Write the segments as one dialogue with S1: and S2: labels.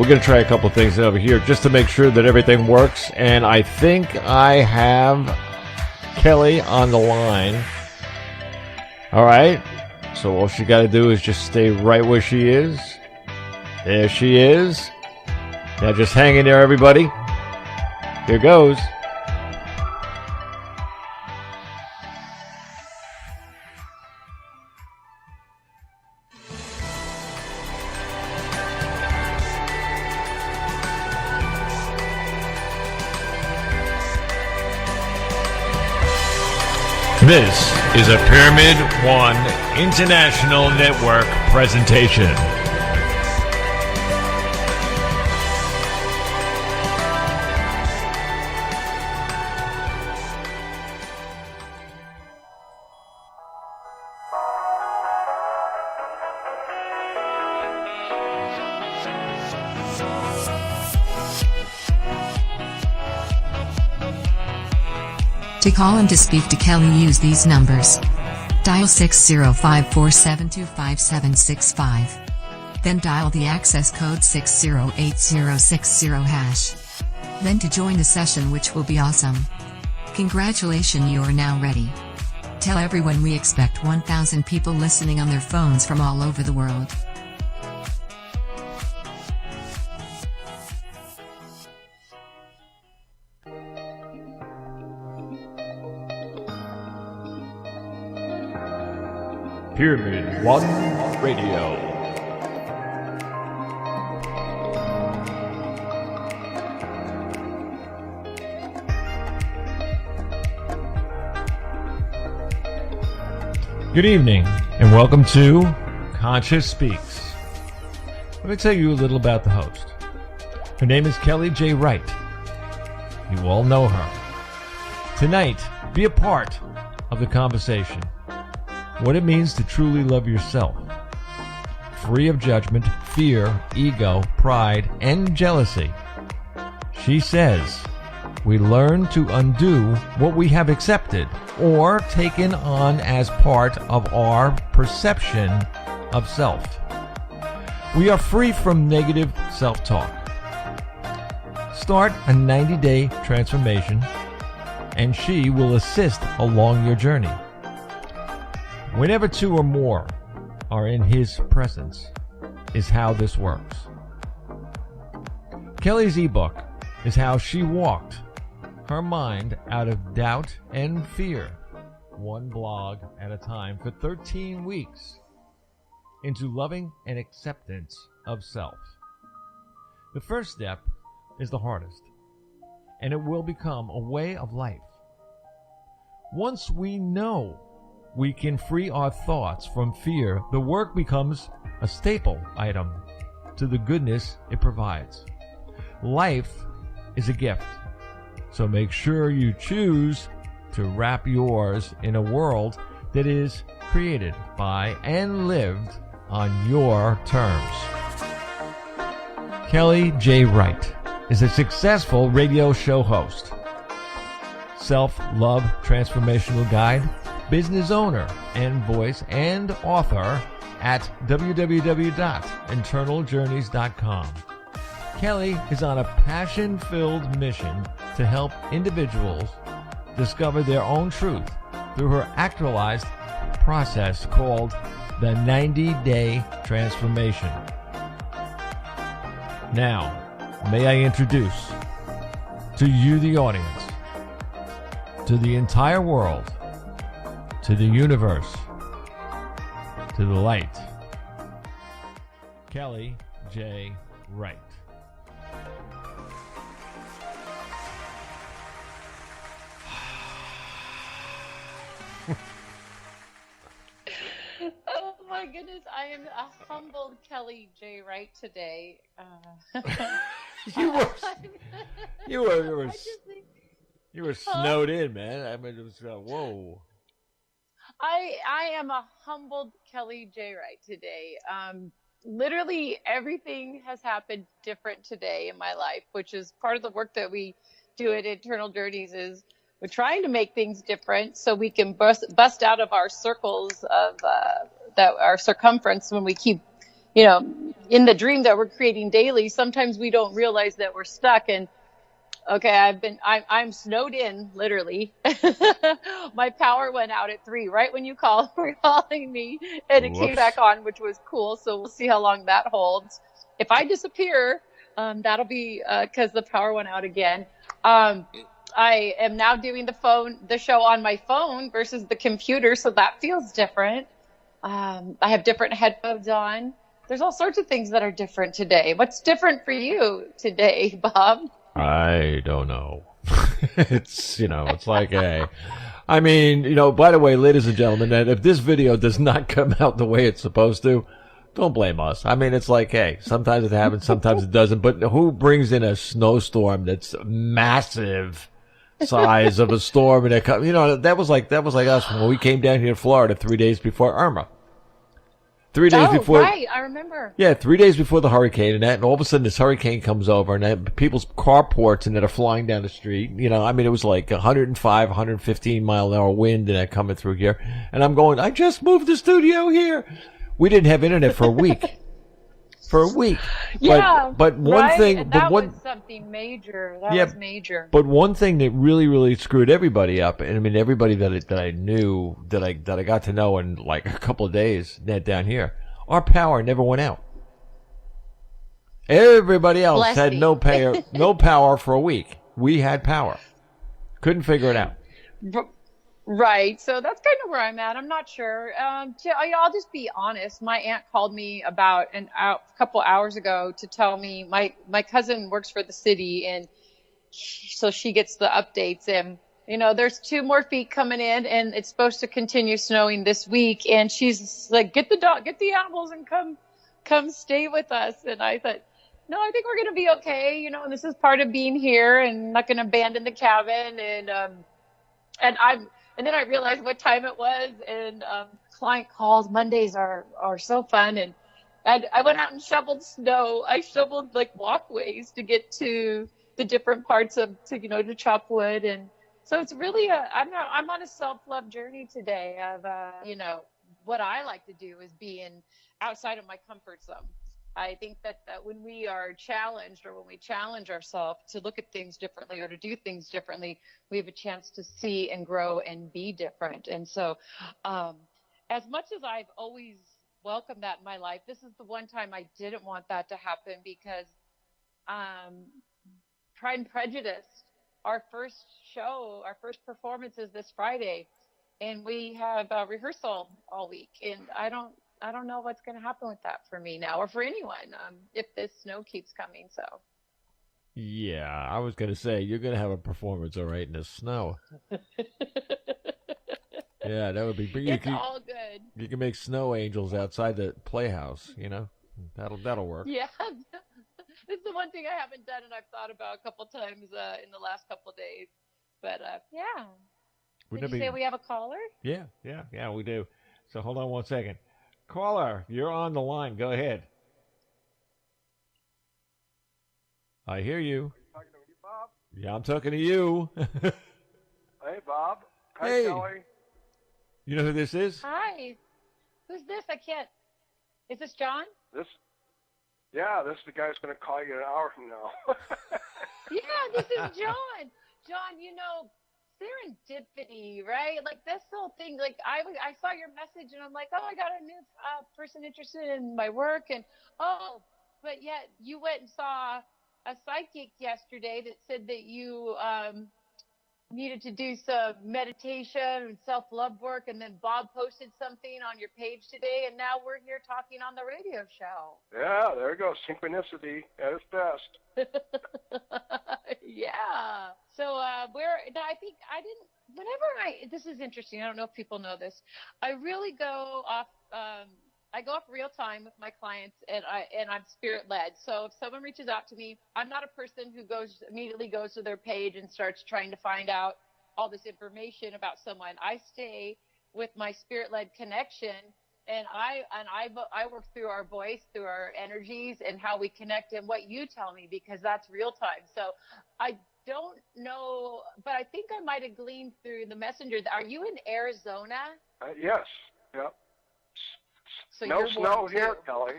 S1: we're going to try a couple of things over here just to make sure that everything works. And I think I have Kelly on the line. All right. So all she got to do is just stay right where she is. There she is. Now just hang in there, everybody. Here goes. This is a Pyramid One International Network presentation.
S2: To call and to speak to Kelly, use these numbers. Dial 605-472-5765. Then dial the access code 608060#. Then to join the session, which will be awesome. Congratulations, you are now ready. Tell everyone we expect 1,000 people listening on their phones from all over the world.
S1: Pyramid One Radio. Good evening, and welcome to Conscious Speaks. Let me tell you a little about the host. Her name is Kellie J Wright. You all know her. Tonight, be a part of the conversation. What it means to truly love yourself. Free of judgment, fear, ego, pride, and jealousy. She says, we learn to undo what we have accepted or taken on as part of our perception of self. We are free from negative self-talk. Start a 90-day transformation, and she will assist along your journey. Whenever two or more are in his presence is how this works. Kellie's ebook is how she walked her mind out of doubt and fear, one blog at a time for 13 weeks, into loving and acceptance of self. The first step is the hardest, and it will become a way of life. Once we know we can free our thoughts from fear, the work becomes a staple item to the goodness it provides. Life is a gift, so make sure you choose to wrap yours in a world that is created by and lived on your terms. Kellie J Wright is a successful radio show host, self-love transformational guide, business owner and voice, and author at www.internaljourneys.com. Kellie is on a passion-filled mission to help individuals discover their own truth through her actualized process called the 90-Day Transformation. Now, may I introduce to you, the audience, to the entire world, to the universe, to the light, Kellie J Wright.
S3: Oh my goodness, I am a humbled Kellie J Wright today.
S1: You were snowed in, man. I mean, it was whoa.
S3: I am a humbled Kellie J Wright today. Literally everything has happened different today in my life, which is part of the work that we do at Internal Journeys. Is we're trying to make things different so we can bust out of our circles of that our circumference when we keep in the dream that we're creating daily, sometimes we don't realize that we're stuck. And okay, I'm snowed in, literally. My power went out at 3, right when you were calling me, and it came back
S1: Whoops.
S3: on, which was cool. So we'll see how long that holds. If I disappear, that'll be because the power went out again. Um, I am now doing the show on my phone versus the computer, so that feels different. I have different headphones on. There's all sorts of things that are different today. What's different for you today, Bob?
S1: I don't know. It's like I mean, by the way, ladies and gentlemen, that if this video does not come out the way it's supposed to, don't blame us. I mean, it's like, hey, sometimes it happens, sometimes it doesn't. But who brings in a snowstorm that's massive size of a storm and that was like us when we came down here to Florida 3 days before Irma. 3 days
S3: Oh,
S1: before,
S3: right. I remember.
S1: yeah, 3 days before the hurricane, and all of a sudden this hurricane comes over, and people's carports and that are flying down the street. I mean, it was like 105, 115 mile an hour wind and that coming through here. And I'm going, I just moved the studio here. We didn't have internet for a week. For a week.
S3: Yeah,
S1: But one
S3: right.
S1: thing,
S3: And
S1: but
S3: that
S1: one,
S3: was something major. That
S1: yeah,
S3: was major.
S1: but one thing that really, really screwed everybody up, and I mean everybody that I knew that I got to know in like a couple of days down here, our power never went out. Everybody else
S3: Bless
S1: had
S3: me.
S1: no power for a week. We had power. Couldn't figure it out.
S3: Right. So that's kind of where I'm at. I'm not sure. I'll just be honest. My aunt called me about a couple hours ago to tell me my cousin works for the city, and so she gets the updates. And there's 2 more feet coming in, and it's supposed to continue snowing this week. And she's like, "Get the animals, and come stay with us." And I thought, no, I think we're gonna be okay. And this is part of being here, and not gonna abandon the cabin. And and then I realized what time it was, and client calls. Mondays are so fun, and I went out and shoveled snow. I shoveled like walkways to get to the different parts to chop wood. And so it's really I'm on a self-love journey today of what I like to do is being outside of my comfort zone. I think that when we are challenged, or when we challenge ourselves to look at things differently or to do things differently, we have a chance to see and grow and be different. And so, as much as I've always welcomed that in my life, this is the one time I didn't want that to happen, because Pride and Prejudice, our first show, our first performance is this Friday, and we have a rehearsal all week, and I don't know what's going to happen with that for me now, or for anyone, if this snow keeps coming. So.
S1: Yeah, I was gonna say you're gonna have a performance, all right, in the snow. Yeah, that would be.
S3: It's all good.
S1: You can make snow angels outside the playhouse. That'll work.
S3: Yeah. This is the one thing I haven't done, and I've thought about a couple times in the last couple days. But yeah. Did you say we have a caller?
S1: Yeah, we do. So hold on one second. Caller, you're on the line. Go ahead. I hear you.
S4: Talking to you, Bob.
S1: Yeah, I'm talking to you.
S4: Hey, Bob. Hi,
S1: Hey.
S4: Kelly.
S1: You know who this is?
S3: Hi. Who's this? I can't. Is this John?
S4: This is the guy who's going to call you an hour from now.
S3: Yeah, this is John. John, serendipity, right? Like this whole thing. Like I saw your message, and I'm like, oh, I got a new person interested in my work, and but yet you went and saw a psychic yesterday that said that you needed to do some meditation and self-love work, and then Bob posted something on your page today, and now we're here talking on the radio show.
S4: Yeah, there you go. Synchronicity at its best.
S3: Yeah. So this is interesting. I don't know if people know this. I really go off. I go off real time with my clients, and I'm spirit led. So if someone reaches out to me, I'm not a person who immediately goes to their page and starts trying to find out all this information about someone. I stay with my spirit led connection, and I work through our voice, through our energies, and how we connect, and what you tell me, because that's real time. So I don't know, but I think I might have gleaned through the messenger. Are you in Arizona?
S4: Yes. Yep.
S3: So
S4: No
S3: you're
S4: snow
S3: warm
S4: here,
S3: too.
S4: Kelly.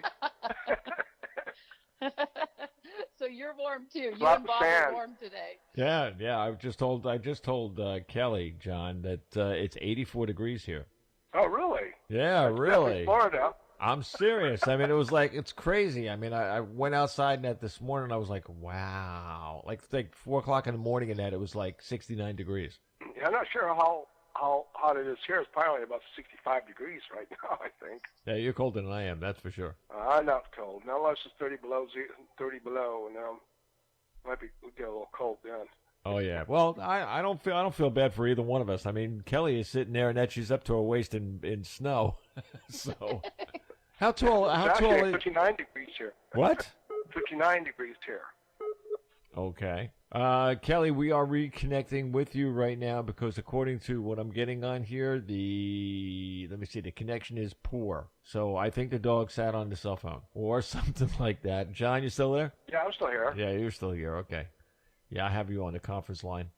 S3: So you're warm too. You
S4: Lots
S3: and
S4: of
S3: Bob
S4: sand.
S3: are warm today.
S1: Yeah. I just told Kelly, John, that it's 84 degrees here.
S4: Oh, really?
S1: Yeah,
S4: That's
S1: really.
S4: definitely Florida.
S1: I'm serious. I mean, it was like, it's crazy. I mean, I went outside and this morning I was like, wow. Like 4 o'clock in the morning and it was like 69 degrees.
S4: Yeah, I'm not sure how hot it is here. It's probably about 65 degrees right now, I think.
S1: Yeah, you're colder than I am, that's for sure.
S4: I'm not cold. Not unless it's 30 below, and might get a little cold then.
S1: Oh yeah. Well, I don't feel bad for either one of us. I mean, Kelly is sitting there and that she's up to her waist in snow. So how tall
S4: Actually,
S1: is
S4: 59 degrees here.
S1: What?
S4: 59 degrees here.
S1: Okay. Kelly, we are reconnecting with you right now because according to what I'm getting on here, the connection is poor. So I think the dog sat on the cell phone or something like that. John, you still there?
S4: Yeah, I'm still here.
S1: Yeah, you're still here. Okay. Yeah, I have you on the conference line.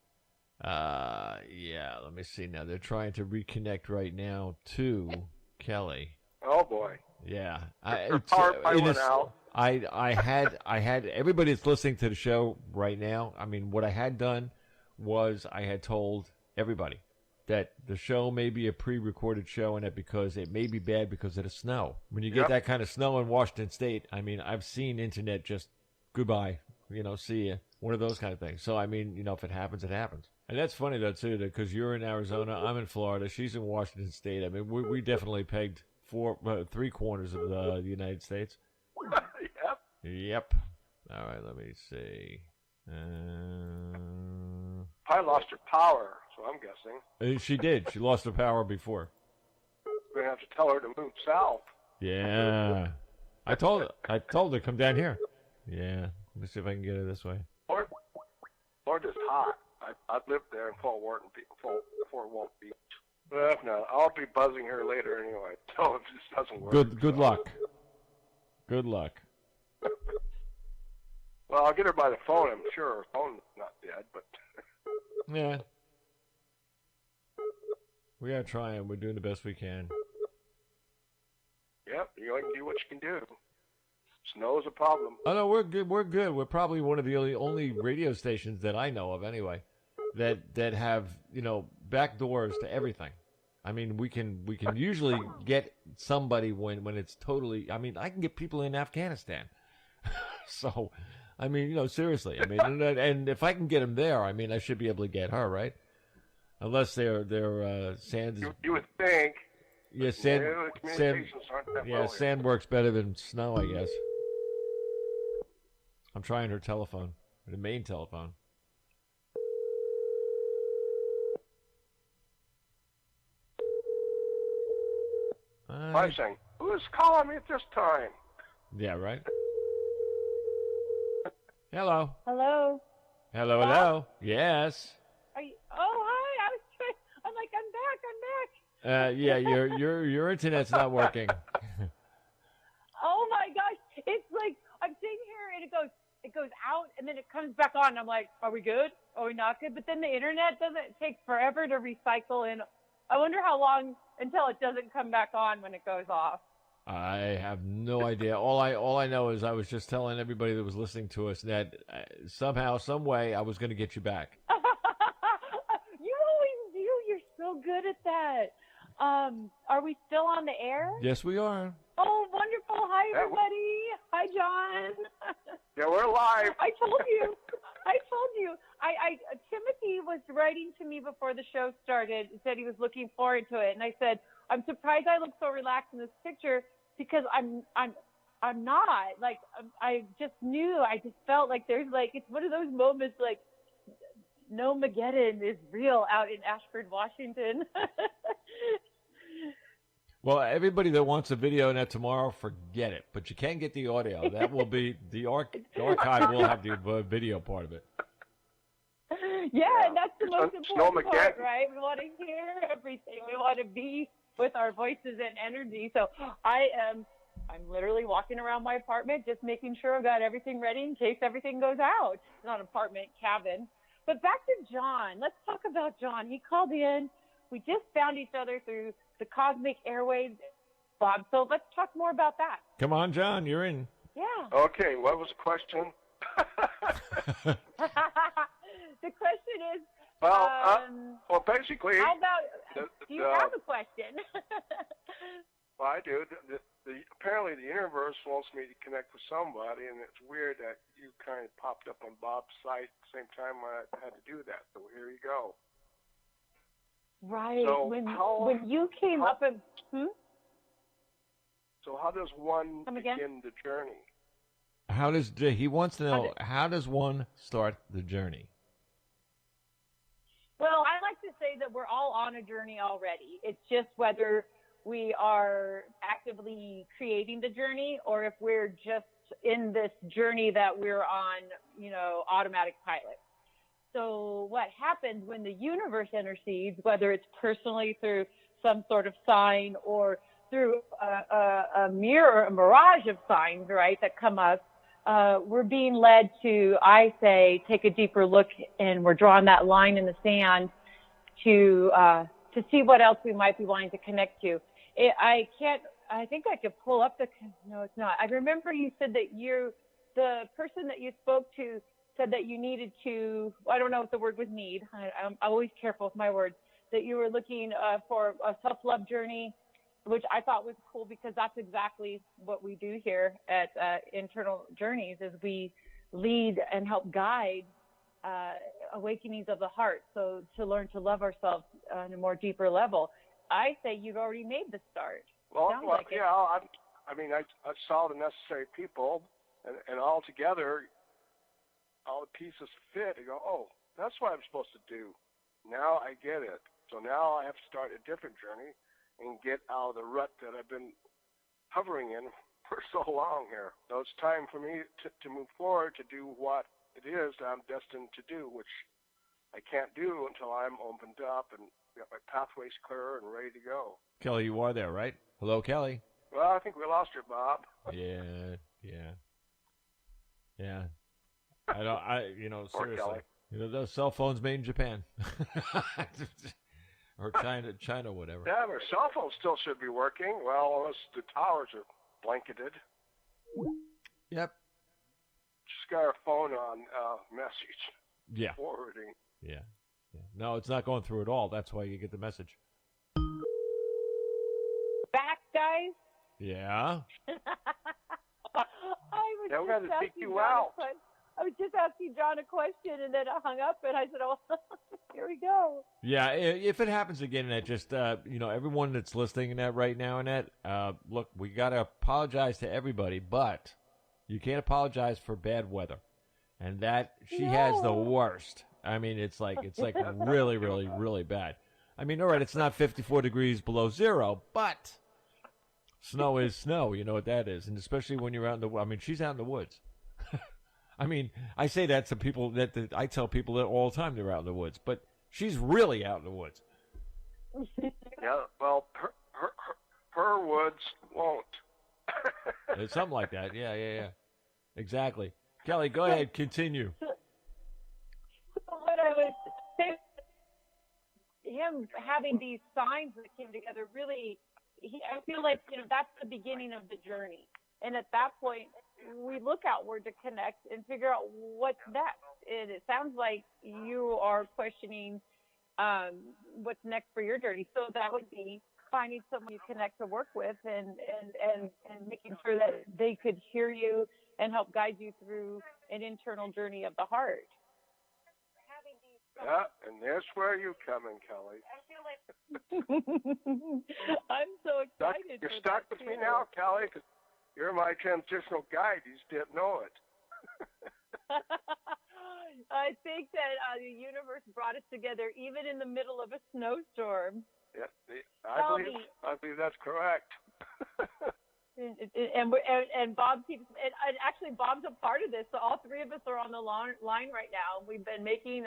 S1: Yeah, let me see now. They're trying to reconnect right now to Kelly.
S4: Oh boy.
S1: Yeah.
S4: Power went out.
S1: I had everybody that's listening to the show right now. I mean, what I had done was I had told everybody that the show may be a pre-recorded show and that because it may be bad because of the snow. When you get that kind of snow in Washington State, I mean, I've seen internet just goodbye, see ya, one of those kind of things. So, I mean, if it happens, it happens. And that's funny, though, too, because you're in Arizona, I'm in Florida, she's in Washington State. I mean, we definitely pegged 3 corners of the United States.
S4: Yep.
S1: Yep. All right, let me see.
S4: Probably lost her power, so I'm guessing.
S1: She did. She lost her power before.
S4: We're going to have to tell her to move south.
S1: Yeah. I told her, come down here. Yeah. Let me see if I can get her this way.
S4: Florida's hot. I've lived there in Fort Worth Beach. But if not, I'll be buzzing her later anyway. So if this doesn't work.
S1: Good luck. Good luck.
S4: Well, I'll get her by the phone. I'm sure her phone's not dead, but
S1: Yeah. We gotta try and we're doing the best we can.
S4: yep, you can do what you can do. Snow is a problem.
S1: Oh no, we're good. We're good. We're probably one of the only radio stations that I know of, anyway, that have back doors to everything. I mean, we can usually get somebody when it's totally. I mean, I can get people in Afghanistan. So, I mean, seriously. I mean, and if I can get them there, I mean, I should be able to get her, right? Unless they're sand.
S4: You would think.
S1: Yeah, sand.
S4: Communications aren't that well
S1: Sand
S4: here.
S1: works better than snow, I guess. I'm trying her telephone, the main telephone.
S4: I'm saying, who's calling me at this time?
S1: Yeah, right. Hello.
S5: Hello.
S1: Hello. Yes.
S5: Are you, oh, hi. I'm like, I'm back.
S1: Yeah, your internet's not working.
S5: Oh my gosh. It's like, I'm sitting here and it goes out and then it comes back on. I'm like, are we good? Are we not good? But then the internet takes forever to recycle, and I wonder how long until it doesn't come back on when it goes off.
S1: I have no idea. All I know is I was just telling everybody that was listening to us that somehow, some way, I was going to get you back.
S5: You always do. You're so good at that. Are we still on the air?
S1: Yes, we are.
S5: Oh, wonderful. Hi, everybody. Hi, John.
S4: Yeah, we're live.
S5: I told you. Timothy was writing to me before the show started and said he was looking forward to it. And I said, I'm surprised I look so relaxed in this picture because I'm not. Like, I just knew. I just felt like there's like, it's one of those moments like, no Mageddon is real out in Ashford, Washington.
S1: Well, everybody that wants a video in that tomorrow, forget it. But you can get the audio. That will be the archive. Will have the video part of it.
S5: Yeah, and that's the most important part,
S4: Mageddon.
S5: right? We want to hear everything. We want to be with our voices and energy. So I'm literally walking around my apartment, just making sure I've got everything ready in case everything goes out. It's not an apartment, cabin. But back to John. Let's talk about John. He called in. We just found each other through the cosmic airwaves, Bob. So let's talk more about that.
S1: Come on, John, you're in.
S5: Yeah.
S4: Okay, what was the question?
S5: The question is,
S4: well, basically,
S5: how about, do you have a question?
S4: well, I do. Apparently, the universe wants me to connect with somebody, and it's weird that you kind of popped up on Bob's site at the same time when I had to do that. So here you go.
S5: Right.
S4: So
S5: when you came up and
S4: So how does one
S5: Come again?
S4: begin the journey?
S1: He wants to know, how does one start the journey?
S5: Well, I like to say that we're all on a journey already. It's just whether we are actively creating the journey or if we're just in this journey that we're on, automatic pilot. So what happens when the universe intercedes, whether it's personally through some sort of sign or through a mirage of signs, right, that come up, we're being led to, I say, take a deeper look, and we're drawing that line in the sand to see what else we might be wanting to connect to. I think I could pull up no, it's not. I remember you said that the person that you spoke to said that you needed to, I don't know if the word was need. I'm always careful with my words, that you were looking for a self-love journey, which I thought was cool because that's exactly what we do here at Internal Journeys, is we lead and help guide awakenings of the heart. So to learn to love ourselves on a more deeper level. I say you've already made the start.
S4: Well, I saw the necessary people, and all together, all the pieces fit. I go, oh, that's what I'm supposed to do. Now I get it. So now I have to start a different journey and get out of the rut that I've been hovering in for so long here. So it's time for me to move forward to do what it is that I'm destined to do, which I can't do until I'm opened up and got my pathways clear and ready to go.
S1: Kelly, you are there, right? Hello, Kelly.
S4: Well, I think we lost her, Bob.
S1: Yeah.
S4: Poor
S1: Seriously.
S4: Kelly.
S1: Those cell phones made in Japan. Or China, whatever.
S4: Yeah, our cell phone still should be working. Well, unless the towers are blanketed.
S1: Yep.
S4: Just got our phone on message.
S1: Yeah.
S4: Forwarding.
S1: Yeah. No, it's not going through at all. That's why you get the message.
S5: Back, guys.
S1: Yeah.
S4: We got to take you out.
S5: I was just asking John a question, and then I hung up, and I said, oh, here we go.
S1: Yeah, if it happens again, Annette, just, everyone that's listening to that right now, Annette, look, we got to apologize to everybody, but you can't apologize for bad weather. And that, she has the worst. I mean, it's like really, really, really bad. I mean, all right, it's not 54 degrees below zero, but snow is snow. You know what that is. And especially when you're out in the, she's out in the woods. I mean, I say that to people I tell people that all the time they're out in the woods, but she's really out in the woods.
S4: Yeah, well, her woods won't.
S1: It's something like that. Yeah. Exactly. Kelly, go ahead. Continue.
S5: So what I was saying, him having these signs that came together, really, I feel like, that's the beginning of the journey. And at that point, we look outward to connect and figure out what's next. And it sounds like you are questioning what's next for your journey. So that would be finding someone you connect to work with and making sure that they could hear you and help guide you through an internal journey of the heart.
S4: Yeah, and that's where you come in, Kelly.
S5: I'm so excited.
S4: You're stuck with me now, Kelly, because you're my transitional guide. You just didn't know it.
S5: I think that the universe brought us together even in the middle of a snowstorm.
S4: Yeah, I believe that's correct.
S5: And Bob keeps, and actually Bob's a part of this. So all three of us are on the line right now. We've been making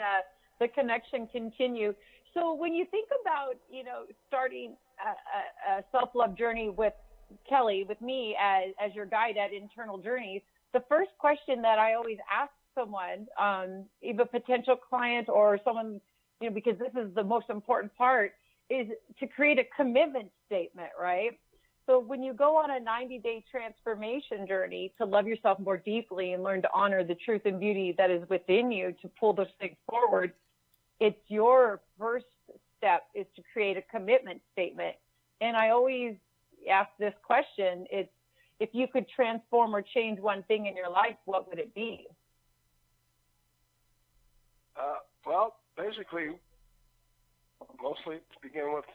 S5: the connection continue. So when you think about, starting a self-love journey with Kelly, with me as your guide at Internal Journeys, the first question that I always ask someone, either a potential client or someone, because this is the most important part, is to create a commitment statement, right? So when you go on a 90-day transformation journey to love yourself more deeply and learn to honor the truth and beauty that is within you to pull those things forward, it's your first step is to create a commitment statement. And I always ask this question, it's, if you could transform or change one thing in your life, what would it be?
S4: Well, basically, mostly to begin with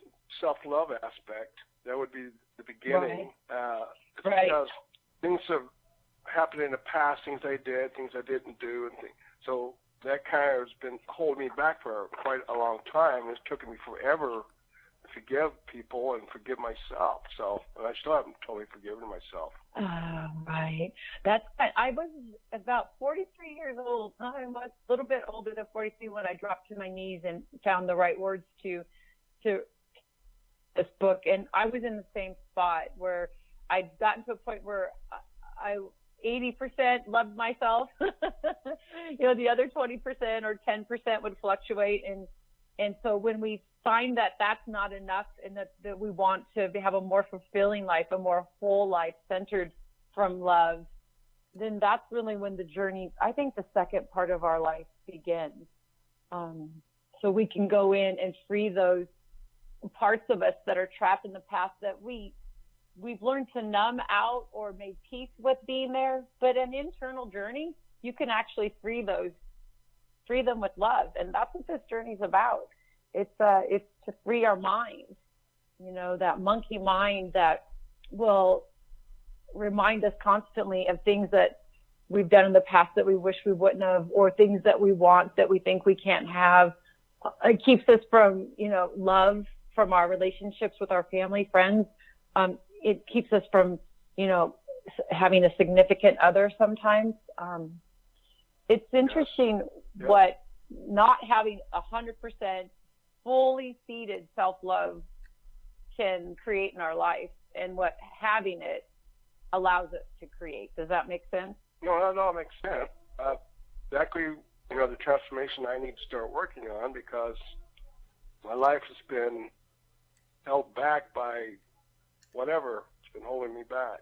S4: self-love aspect. That would be the beginning.
S5: Right.
S4: Because things have happened in the past, things I did, things I didn't do, and things. So that kind of has been holding me back for quite a long time. It's taken me forever to forgive people and forgive myself. So, and I still haven't totally forgiven myself.
S5: Right. I was about 43 years old. I was a little bit older than 43 when I dropped to my knees and found the right words to this book. And I was in the same spot where I'd gotten to a point where I 80% loved myself. The other 20% or 10% would fluctuate. And so when we find that that's not enough and that we want to have a more fulfilling life, a more whole life centered from love, then that's really when the journey, I think the second part of our life begins. So we can go in and free those parts of us that are trapped in the past that we've learned to numb out or made peace with being there. But an internal journey, you can actually free them with love. And that's what this journey's about. It's to free our mind, that monkey mind that will remind us constantly of things that we've done in the past that we wish we wouldn't have, or things that we want that we think we can't have. It keeps us from, love from our relationships with our family, friends. It keeps us from, having a significant other sometimes. It's interesting what not having 100% fully seated self-love can create in our life, and what having it allows us to create. Does that make sense?
S4: No, it makes sense. Exactly, the transformation I need to start working on, because my life has been held back by whatever has been holding me back.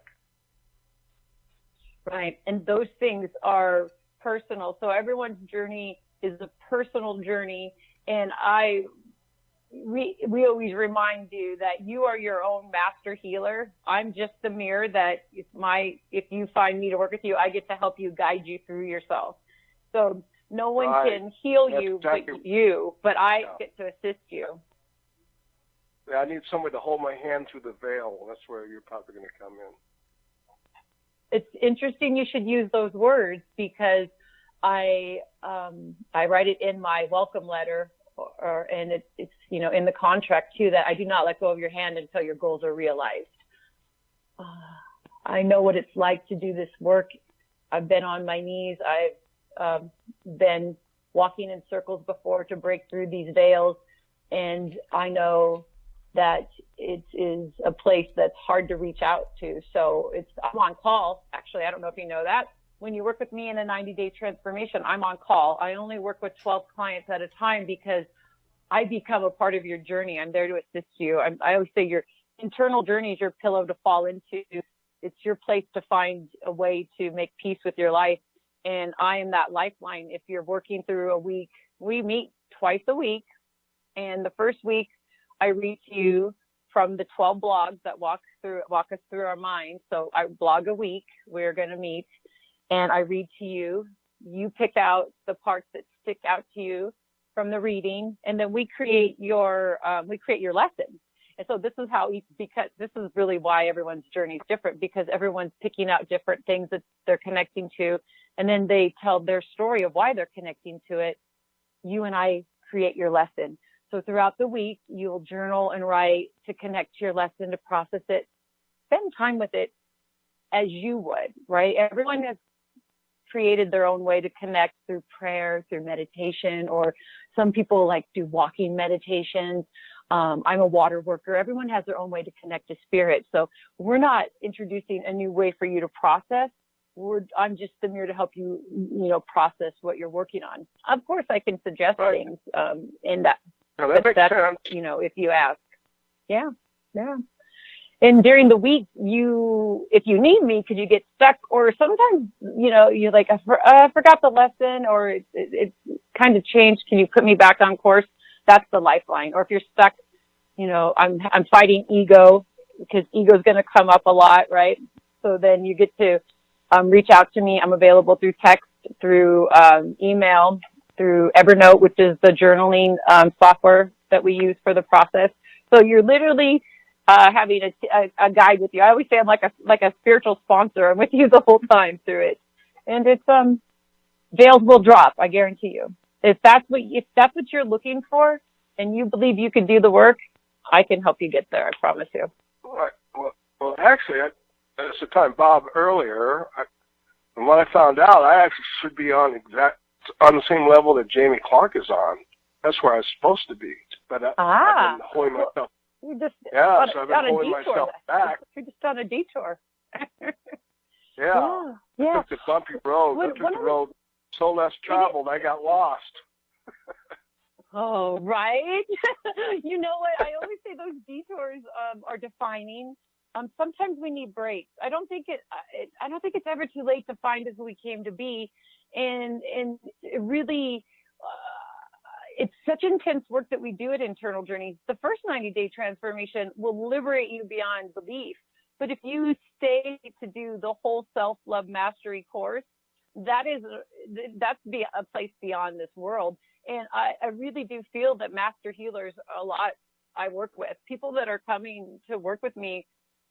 S5: Right, and those things are personal. So everyone's journey is a personal journey, and we always remind you that you are your own master healer. I'm just the mirror that if you find me to work with you, I get to help you, guide you through yourself. So no one can heal you but I get to assist you.
S4: Yeah, I need somebody to hold my hand through the veil. That's where you're probably going to come in.
S5: It's interesting you should use those words, because I write it in my welcome letter, and it's in the contract too, that I do not let go of your hand until your goals are realized. I know what it's like to do this work. I've been on my knees. I've been walking in circles before to break through these veils, and I know that it is a place that's hard to reach out to. So I'm on call. Actually, I don't know if you know that. When you work with me in a 90-day transformation, I'm on call. I only work with 12 clients at a time, because I become a part of your journey. I'm there to assist you. I always say your internal journey is your pillow to fall into. It's your place to find a way to make peace with your life. And I am that lifeline. If you're working through a week, we meet twice a week. And the first week, I read to you from the 12 blogs that walk us through our mind. So I blog a week. We're going to meet. And I read to you. You pick out the parts that stick out to you from the reading, and then we create your lesson. And so this is because this is really why everyone's journey is different, because everyone's picking out different things that they're connecting to, and then they tell their story of why they're connecting to it. You and I create your lesson. So throughout the week, you'll journal and write to connect to your lesson, to process it, spend time with it as you would, right? Everyone has created their own way to connect through prayer, through meditation, or some people do walking meditations. I'm a water worker. Everyone has their own way to connect to spirit. So we're not introducing a new way for you to process. I'm just the mirror to help you, process what you're working on. Of course, I can suggest things in that.
S4: No, that makes sense.
S5: If you ask. Yeah. and during the week, if you need me, could you get stuck? Or sometimes, you're like, I forgot the lesson, or it's kind of changed. Can you put me back on course? That's the lifeline. Or if you're stuck, I'm fighting ego, because ego is going to come up a lot, right? So then you get to reach out to me. I'm available through text, through email, through Evernote, which is the journaling software that we use for the process. So you're literally having a guide with you. I always say I'm like a spiritual sponsor. I'm with you the whole time through it, and it's veils will drop. I guarantee you. If that's what you're looking for, and you believe you can do the work, I can help you get there. I promise you.
S4: Right. Well, actually, at the time Bob earlier, and when I found out, I actually should be on the same level that Jamie Clark is on. That's where I was supposed to be, but I've been holding myself.
S5: You just
S4: so I've been holding myself back.
S5: You're just on a detour.
S4: Yeah. I took the bumpy road. I took the road so less traveled, I got lost.
S5: Oh, right. You know what? I always say those detours are defining. Sometimes we need breaks. I don't think it's ever too late to find who we came to be, and it really. It's such intense work that we do at Internal Journeys. The first 90-day transformation will liberate you beyond belief. But if you stay to do the whole self-love mastery course, that's a place beyond this world. And I really do feel that master healers, a lot I work with, people that are coming to work with me,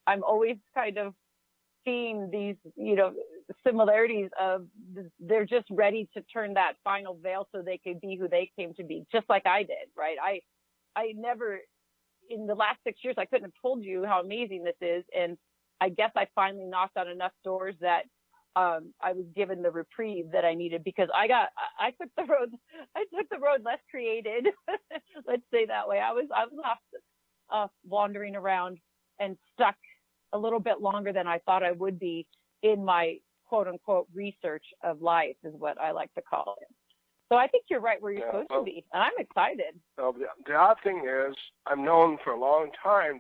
S5: I'm always kind of seeing these, similarities of they're just ready to turn that final veil so they could be who they came to be, just like I did, right? I never, in the last 6 years, I couldn't have told you how amazing this is. And I guess I finally knocked on enough doors that I was given the reprieve that I needed, because I took the road less created. Let's say that way. I was off wandering around and stuck a little bit longer than I thought I would be in my quote unquote research of life, is what I like to call it. So I think you're right where you're supposed to be, and I'm excited.
S4: Well, the odd thing is, I've known for a long time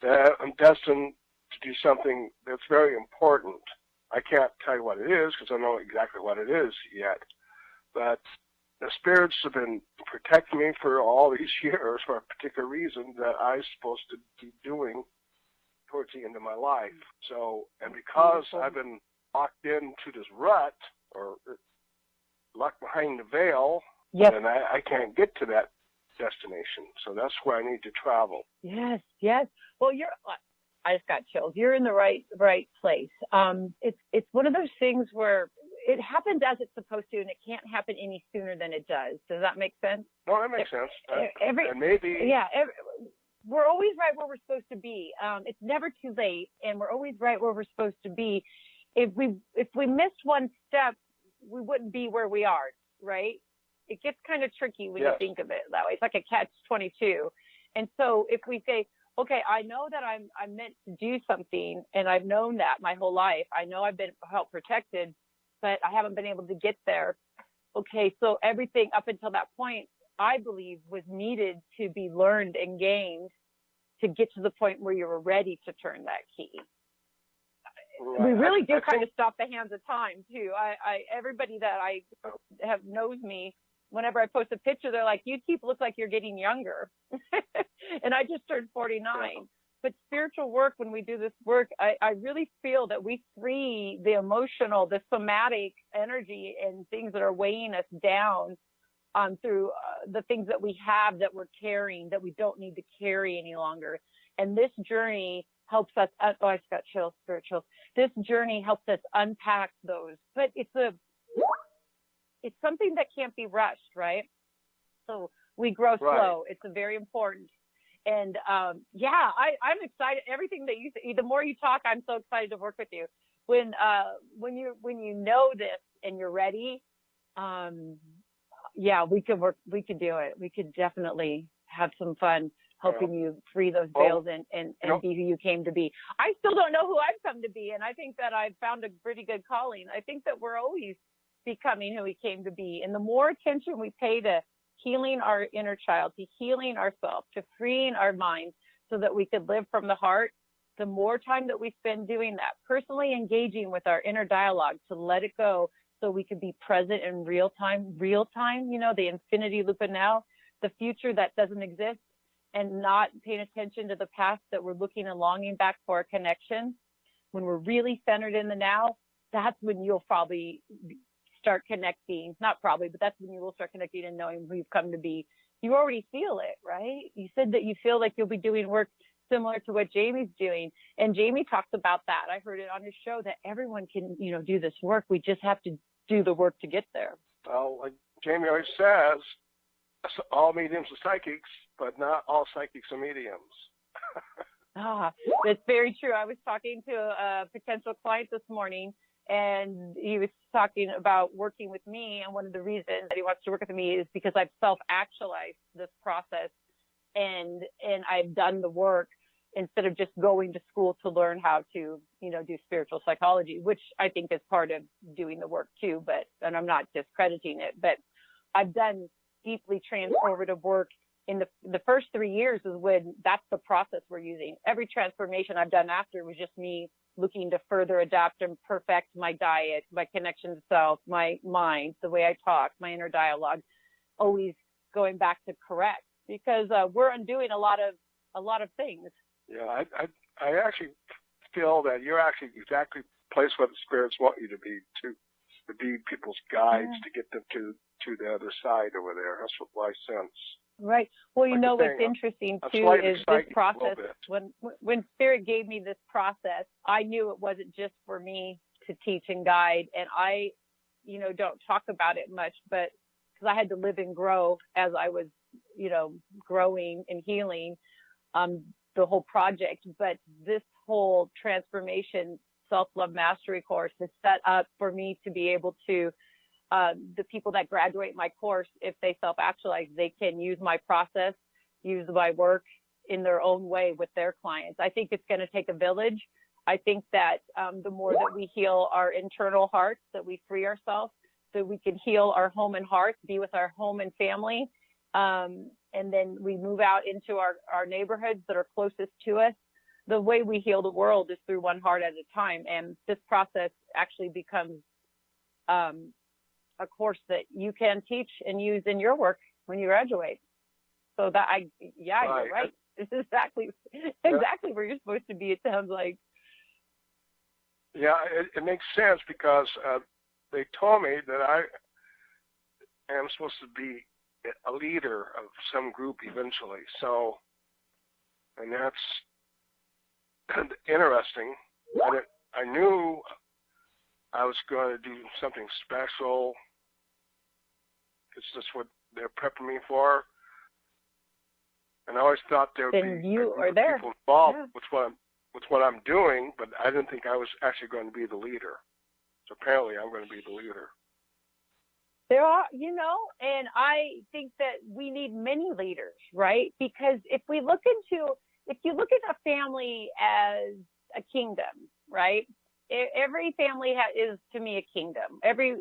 S4: that I'm destined to do something that's very important. I can't tell you what it is because I don't know exactly what it is yet, but the spirits have been protecting me for all these years for a particular reason that I'm supposed to be doing towards the end of my life. So, and because I've been locked into this rut, or locked behind the veil, then I can't get to that destination. So that's where I need to travel.
S5: Yes. Well, I just got chills. You're in the right place. It's one of those things where it happens as it's supposed to, and it can't happen any sooner than it does. Does that make sense?
S4: No, that makes sense. And maybe.
S5: We're always right where we're supposed to be. It's never too late, and we're always right where we're supposed to be. If we missed one step, we wouldn't be where we are, right? It gets kind of tricky when you think of it that way. It's like a catch-22. And so if we say, okay, I know that I'm meant to do something, and I've known that my whole life. I know I've been held protected, but I haven't been able to get there. Okay, so everything up until that point, I believe, was needed to be learned and gained to get to the point where you were ready to turn that key. Right. We really do kind of stop the hands of time too. Everybody that I have knows me, whenever I post a picture, they're like, "You look like you're getting younger," and I just turned 49. Yeah. But spiritual work, when we do this work, I really feel that we free the emotional, the somatic energy and things that are weighing us down through the things that we have that we're carrying that we don't need to carry any longer. And this journey helps us. I just got chills, spiritual. This journey helps us unpack those. But it's something that can't be rushed, right? So we grow slow. It's very important. And I'm excited. Everything that you say, the more you talk, I'm so excited to work with you. When you know this and you're ready, we could work. We could do it. We could definitely have some fun helping you free those veils and be who you came to be. I still don't know who I've come to be, and I think that I've found a pretty good calling. I think that we're always becoming who we came to be, and the more attention we pay to healing our inner child, to healing ourselves, to freeing our minds so that we could live from the heart, the more time that we spend doing that, personally engaging with our inner dialogue to let it go so we can be present in real time, the infinity loop of now, the future that doesn't exist, and not paying attention to the past that we're looking and longing back for a connection. When we're really centered in the now, that's when you'll probably start connecting. Not probably, but that's when you will start connecting and knowing who you've come to be. You already feel it, right? You said that you feel like you'll be doing work similar to what Jamie's doing. And Jamie talks about that. I heard it on his show that everyone can, do this work. We just have to do the work to get there.
S4: Well, like Jamie always says, all mediums are psychics, but not all psychics are mediums.
S5: That's very true. I was talking to a potential client this morning, and he was talking about working with me. And one of the reasons that he wants to work with me is because I've self-actualized this process, and I've done the work instead of just going to school to learn how to, do spiritual psychology, which I think is part of doing the work too. And I'm not discrediting it, but I've done deeply transformative work. In the first 3 years is when that's the process we're using. Every transformation I've done after was just me looking to further adapt and perfect my diet, my connection to self, my mind, the way I talk, my inner dialogue, always going back to correct, because we're undoing a lot of things.
S4: Yeah, I actually feel that you're actually exactly placed where the spirits want you to be people's guides, to get them to the other side over there. That's what I sense.
S5: Right. Well, what's interesting too is this process. When Spirit gave me this process, I knew it wasn't just for me to teach and guide. And I, don't talk about it much, but because I had to live and grow as I was, growing and healing the whole project. But this whole transformation self-love mastery course is set up for me to be able to the people that graduate my course, if they self-actualize, they can use my process, use my work in their own way with their clients. I think it's going to take a village. I think that the more that we heal our internal hearts, that we free ourselves, so we can heal our home and hearth, be with our home and family, and then we move out into our neighborhoods that are closest to us. The way we heal the world is through one heart at a time. And this process actually becomes a course that you can teach and use in your work when you graduate. So that you're right. This is exactly where you're supposed to be, it sounds like.
S4: Yeah, it makes sense, because they told me that I am supposed to be a leader of some group eventually. So, and that's interesting. I knew I was going to do something special. It's just what they're prepping me for. And I always thought there would be people involved with what I'm doing, but I didn't think I was actually going to be the leader. So apparently I'm going to be the leader.
S5: There are, and I think that we need many leaders, right? Because if you look at a family as a kingdom, right? Every family is, to me, a kingdom. Every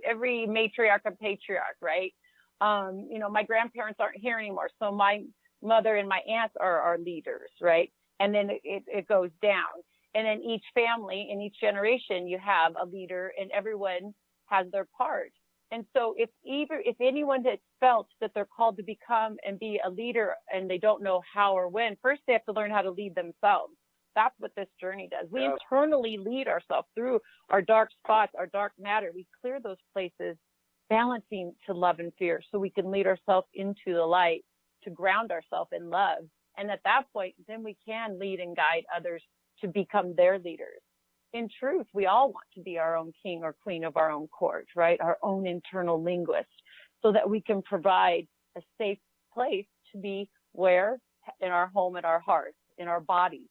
S5: matriarch and patriarch, right? My grandparents aren't here anymore, so my mother and my aunts are our leaders, right? And then it goes down. And in each family, in each generation, you have a leader, and everyone has their part. And so if anyone has felt that they're called to become and be a leader and they don't know how or when, first they have to learn how to lead themselves. That's what this journey does. We internally lead ourselves through our dark spots, our dark matter. We clear those places, balancing to love and fear, so we can lead ourselves into the light, to ground ourselves in love. And at that point, then we can lead and guide others to become their leaders. In truth, we all want to be our own king or queen of our own court, right? Our own internal linguist, so that we can provide a safe place to be where? In our home, in our hearts, in our body,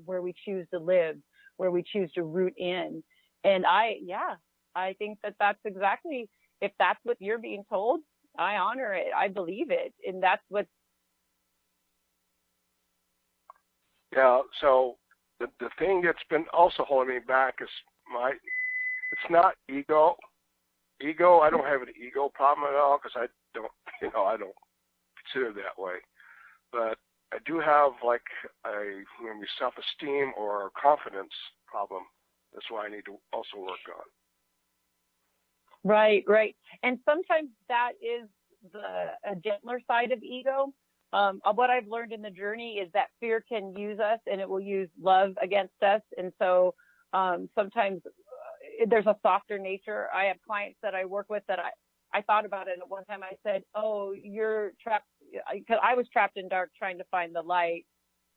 S5: where we choose to live, where we choose to root in. And I think that that's exactly, if that's what you're being told, I honor it. I believe it. And that's what.
S4: Yeah. So the thing that's been also holding me back is it's not ego. I don't have an ego problem at all, because I don't consider that way. But I do have like a maybe self-esteem or confidence problem. That's what I need to also work on.
S5: Right, right. And sometimes that is a gentler side of ego. What I've learned in the journey is that fear can use us, and it will use love against us. And so sometimes there's a softer nature. I have clients that I work with that I thought about it at one time. I said, oh, you're trapped, because I was trapped in dark trying to find the light.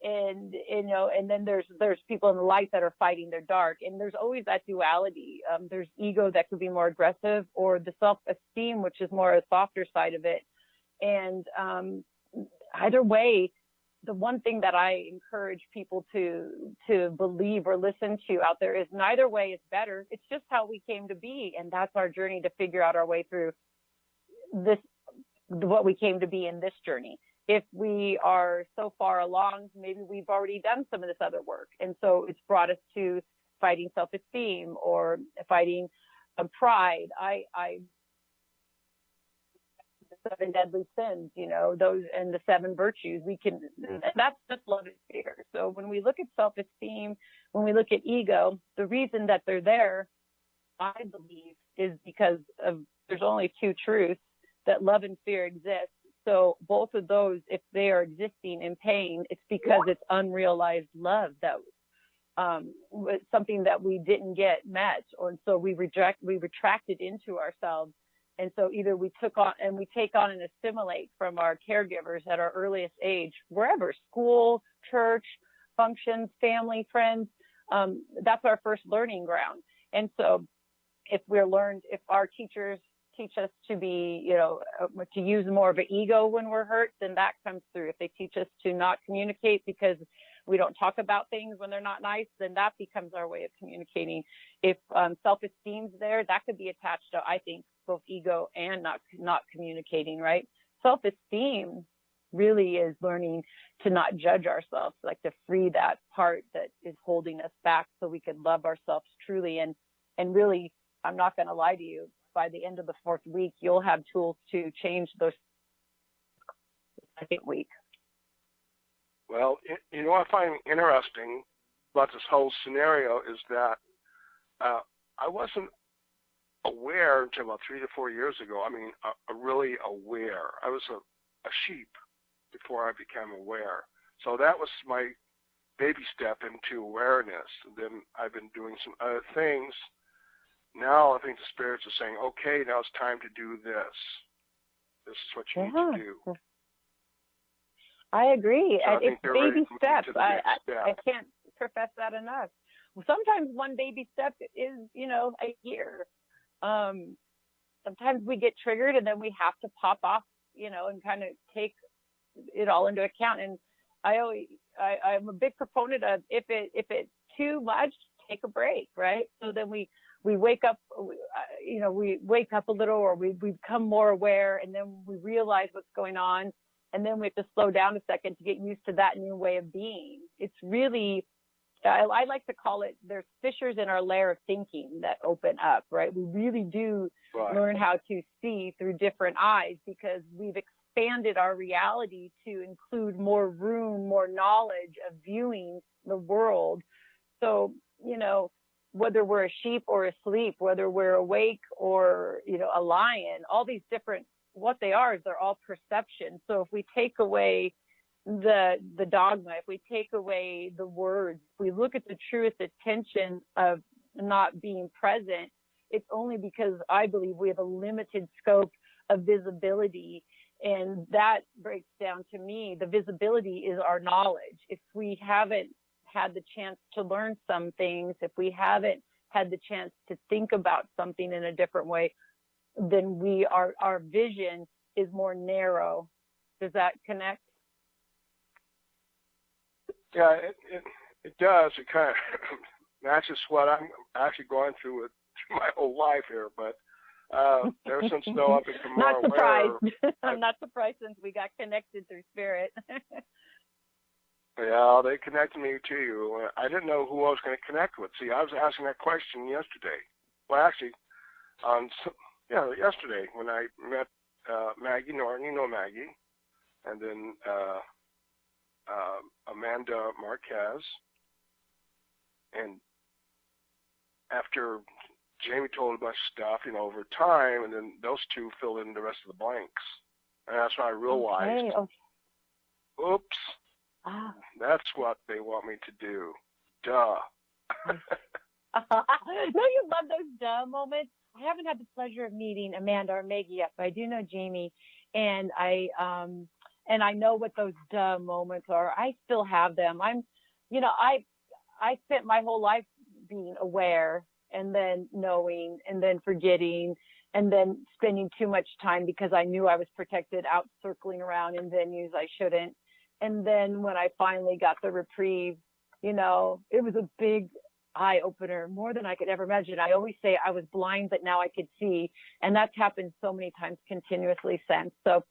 S5: And, and then there's people in the light that are fighting their dark. And there's always that duality. There's ego that could be more aggressive, or the self-esteem, which is more a softer side of it. And either way, the one thing that I encourage people to believe or listen to out there is neither way is better. It's just how we came to be. And that's our journey to figure out our way through this, what we came to be in this journey. If we are so far along, maybe we've already done some of this other work. And so it's brought us to fighting self-esteem or fighting pride. The 7 deadly sins, those, and the 7 virtues, that's just love and fear. So when we look at self-esteem, when we look at ego, the reason that they're there, I believe, is because there's only 2 truths, that love and fear exist. So both of those, if they are existing in pain, it's because it's unrealized love that was something that we didn't get met, or so we retracted into ourselves. And so either we take on and assimilate from our caregivers at our earliest age, wherever, school, church, functions, family, friends, that's our first learning ground. And so if our teachers teach us to be, to use more of an ego when we're hurt, then that comes through. If they teach us to not communicate because we don't talk about things when they're not nice, then that becomes our way of communicating. If self-esteem's there, that could be attached to, I think, both ego and not communicating, right? Self-esteem really is learning to not judge ourselves, like to free that part that is holding us back so we can love ourselves truly. And really, I'm not going to lie to you, by the end of the 4th week, you'll have tools to change those 2nd week.
S4: Well, what I find interesting about this whole scenario is that I wasn't aware until about 3 to 4 years ago. I mean, really aware. I was a sheep before I became aware. So that was my baby step into awareness. And then I've been doing some other things. Now I think the spirits are saying, okay, now it's time to do this. This is what you need to do.
S5: I agree.
S4: So
S5: it's baby steps. I can't profess that enough. Sometimes one baby step is, a year. Sometimes we get triggered and then we have to pop off, and kind of take it all into account. And I'm a big proponent of if it's too much, take a break, right? So then we wake up, we wake up a little, or we become more aware, and then we realize what's going on. And then we have to slow down a second to get used to that new way of being. It's really, I like to call it, there's fissures in our layer of thinking that open up, right? We really do learn how to see through different eyes because we've expanded our reality to include more room, more knowledge of viewing the world. So, whether we're a sheep or asleep, whether we're awake or, a lion, all these different, what they are is they're all perception. So if we take away the dogma, if we take away the words, if we look at the truest intention of not being present, it's only because I believe we have a limited scope of visibility. And that breaks down to me, the visibility is our knowledge. If we haven't had the chance to learn some things, if we haven't had the chance to think about something in a different way, then our vision is more narrow. Does that connect?
S4: Yeah, it does. It kind of matches what I'm actually going through with my whole life here. But ever since though I've become more
S5: not surprised.
S4: aware.
S5: I'm not surprised since we got connected through spirit.
S4: Yeah, they connected me to you. I didn't know who I was going to connect with. See, I was asking that question yesterday. Well, actually, yesterday when I met Maggie Norton. You know Maggie. And then Amanda Marquez. And after Jamie told a bunch of stuff, over time, and then those two filled in the rest of the blanks. And that's when I realized, oops, that's what they want me to do. Duh.
S5: No, you love those duh moments. I haven't had the pleasure of meeting Amanda or Maggie yet, but I do know Jamie, and I know what those duh moments are. I still have them. I spent my whole life being aware and then knowing and then forgetting and then spending too much time because I knew I was protected out circling around in venues I shouldn't. And then when I finally got the reprieve, it was a big eye opener, more than I could ever imagine. I always say I was blind, but now I could see. And that's happened so many times continuously since. So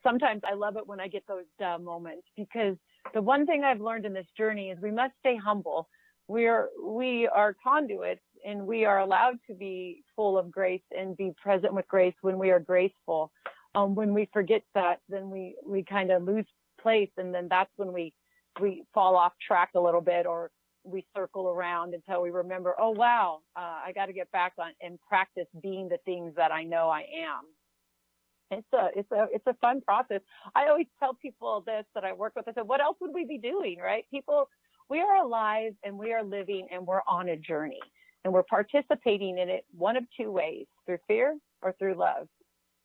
S5: sometimes I love it when I get those duh moments, because the one thing I've learned in this journey is we must stay humble. We are conduits, and we are allowed to be full of grace and be present with grace when we are graceful. When we forget that, then we kind of lose place, and then that's when we fall off track a little bit, or we circle around until we remember, oh wow, I got to get back on and practice being the things that I know I am. It's a fun process. I always tell people this that I work with. I said, what else would we be doing, right? People, we are alive and we are living and we're on a journey, and we're participating in it one of two ways: through fear or through love.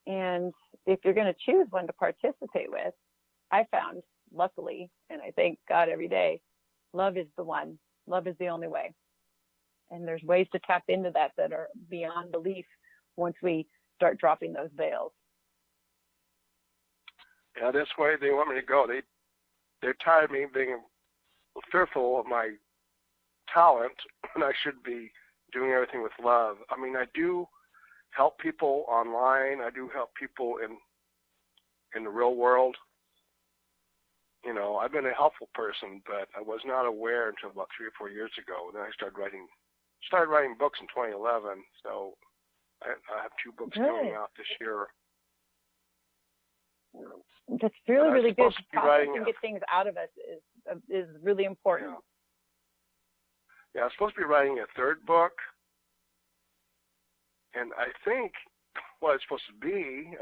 S5: And if you're going to choose one to participate with, I found, luckily, and I thank God every day, love is the one. Love is the only way. And there's ways to tap into that are beyond belief once we start dropping those veils.
S4: Yeah, this way they want me to go. They're tired of me being fearful of my talent, and I should be doing everything with love. I mean, I do help people online. I do help people in the real world. I've been a helpful person, but I was not aware until about 3 or 4 years ago. And then I started writing books in 2011. So I have 2 books coming out this year.
S5: That's really good. Processing get things out of us is really important.
S4: Yeah, I'm supposed to be writing a 3rd book, and I think what it's supposed to be,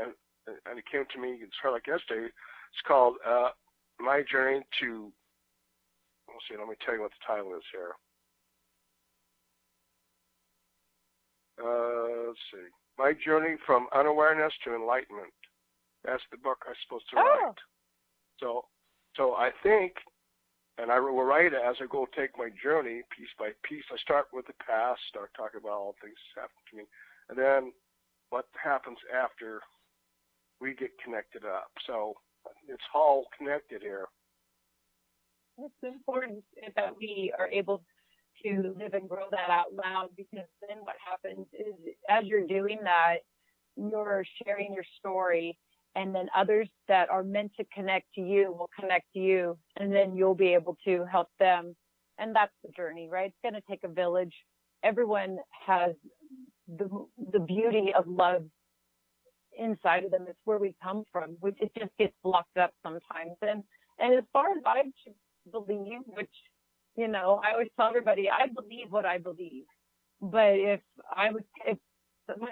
S4: and it came to me, it's like yesterday. It's called My Journey to. Let me tell you what the title is here. Let's see. My Journey from Unawareness to Enlightenment. That's the book I'm supposed to write. So I think, and I will write it as I go take my journey piece by piece. I start with the past, start talking about all things that happened to me, and then what happens after we get connected up. So it's all connected here.
S5: It's important that we are able to live and grow that out loud, because then what happens is, as you're doing that, you're sharing your story, and then others that are meant to connect to you will connect to you, and then you'll be able to help them. And that's the journey, right? It's going to take a village. Everyone has the beauty of love inside of them. It's where we come from. It just gets blocked up sometimes. And as far as I believe, which, I always tell everybody, I believe what I believe. But if someone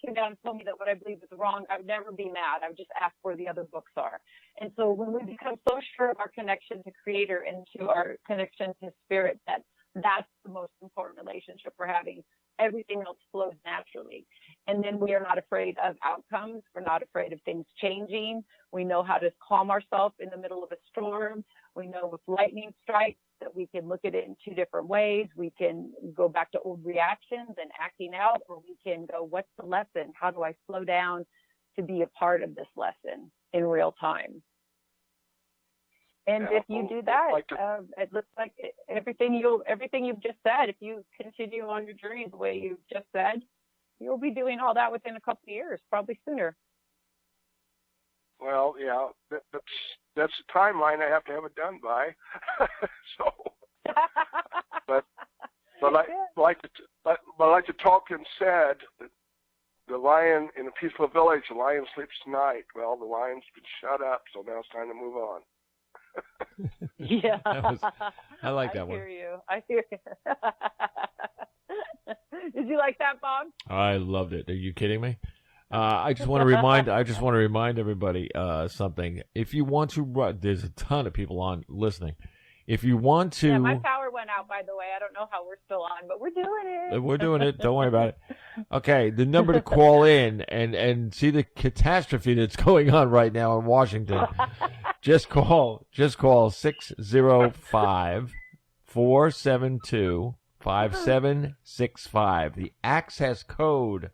S5: came down and told me that what I believe is wrong, I would never be mad. I would just ask where the other books are. And so when we become so sure of our connection to Creator and to our connection to Spirit, that's the most important relationship we're having. Everything else flows naturally. And then we are not afraid of outcomes. We're not afraid of things changing. We know how to calm ourselves in the middle of a storm. We know if lightning strikes that we can look at it in 2 different ways. We can go back to old reactions and acting out, or we can go, what's the lesson? How do I slow down to be a part of this lesson in real time? And if you do that, it looks like everything you've just said, if you continue on your journey the way you've just said, you'll be doing all that within a couple of years, probably sooner.
S4: Well, yeah, that's the timeline I have to have it done by. So, but I like to talk and said that the lion in a peaceful village, the lion sleeps tonight. Well, the lion's been shut up, so now it's time to move on.
S5: Yeah.
S1: I like that
S5: I
S1: one.
S5: hear you. I hear you. Did you like that, Bob?
S1: I loved it. Are you kidding me? I just want to remind everybody something. If you want to, there's a ton of people on listening. If you want to,
S5: Yeah, my power went out, by the way. I don't know how we're still on, but we're doing it.
S1: we're doing it. Don't worry about it. Okay, the number to call in and see the catastrophe that's going on right now in Washington. Just call 605-472-5765. The access code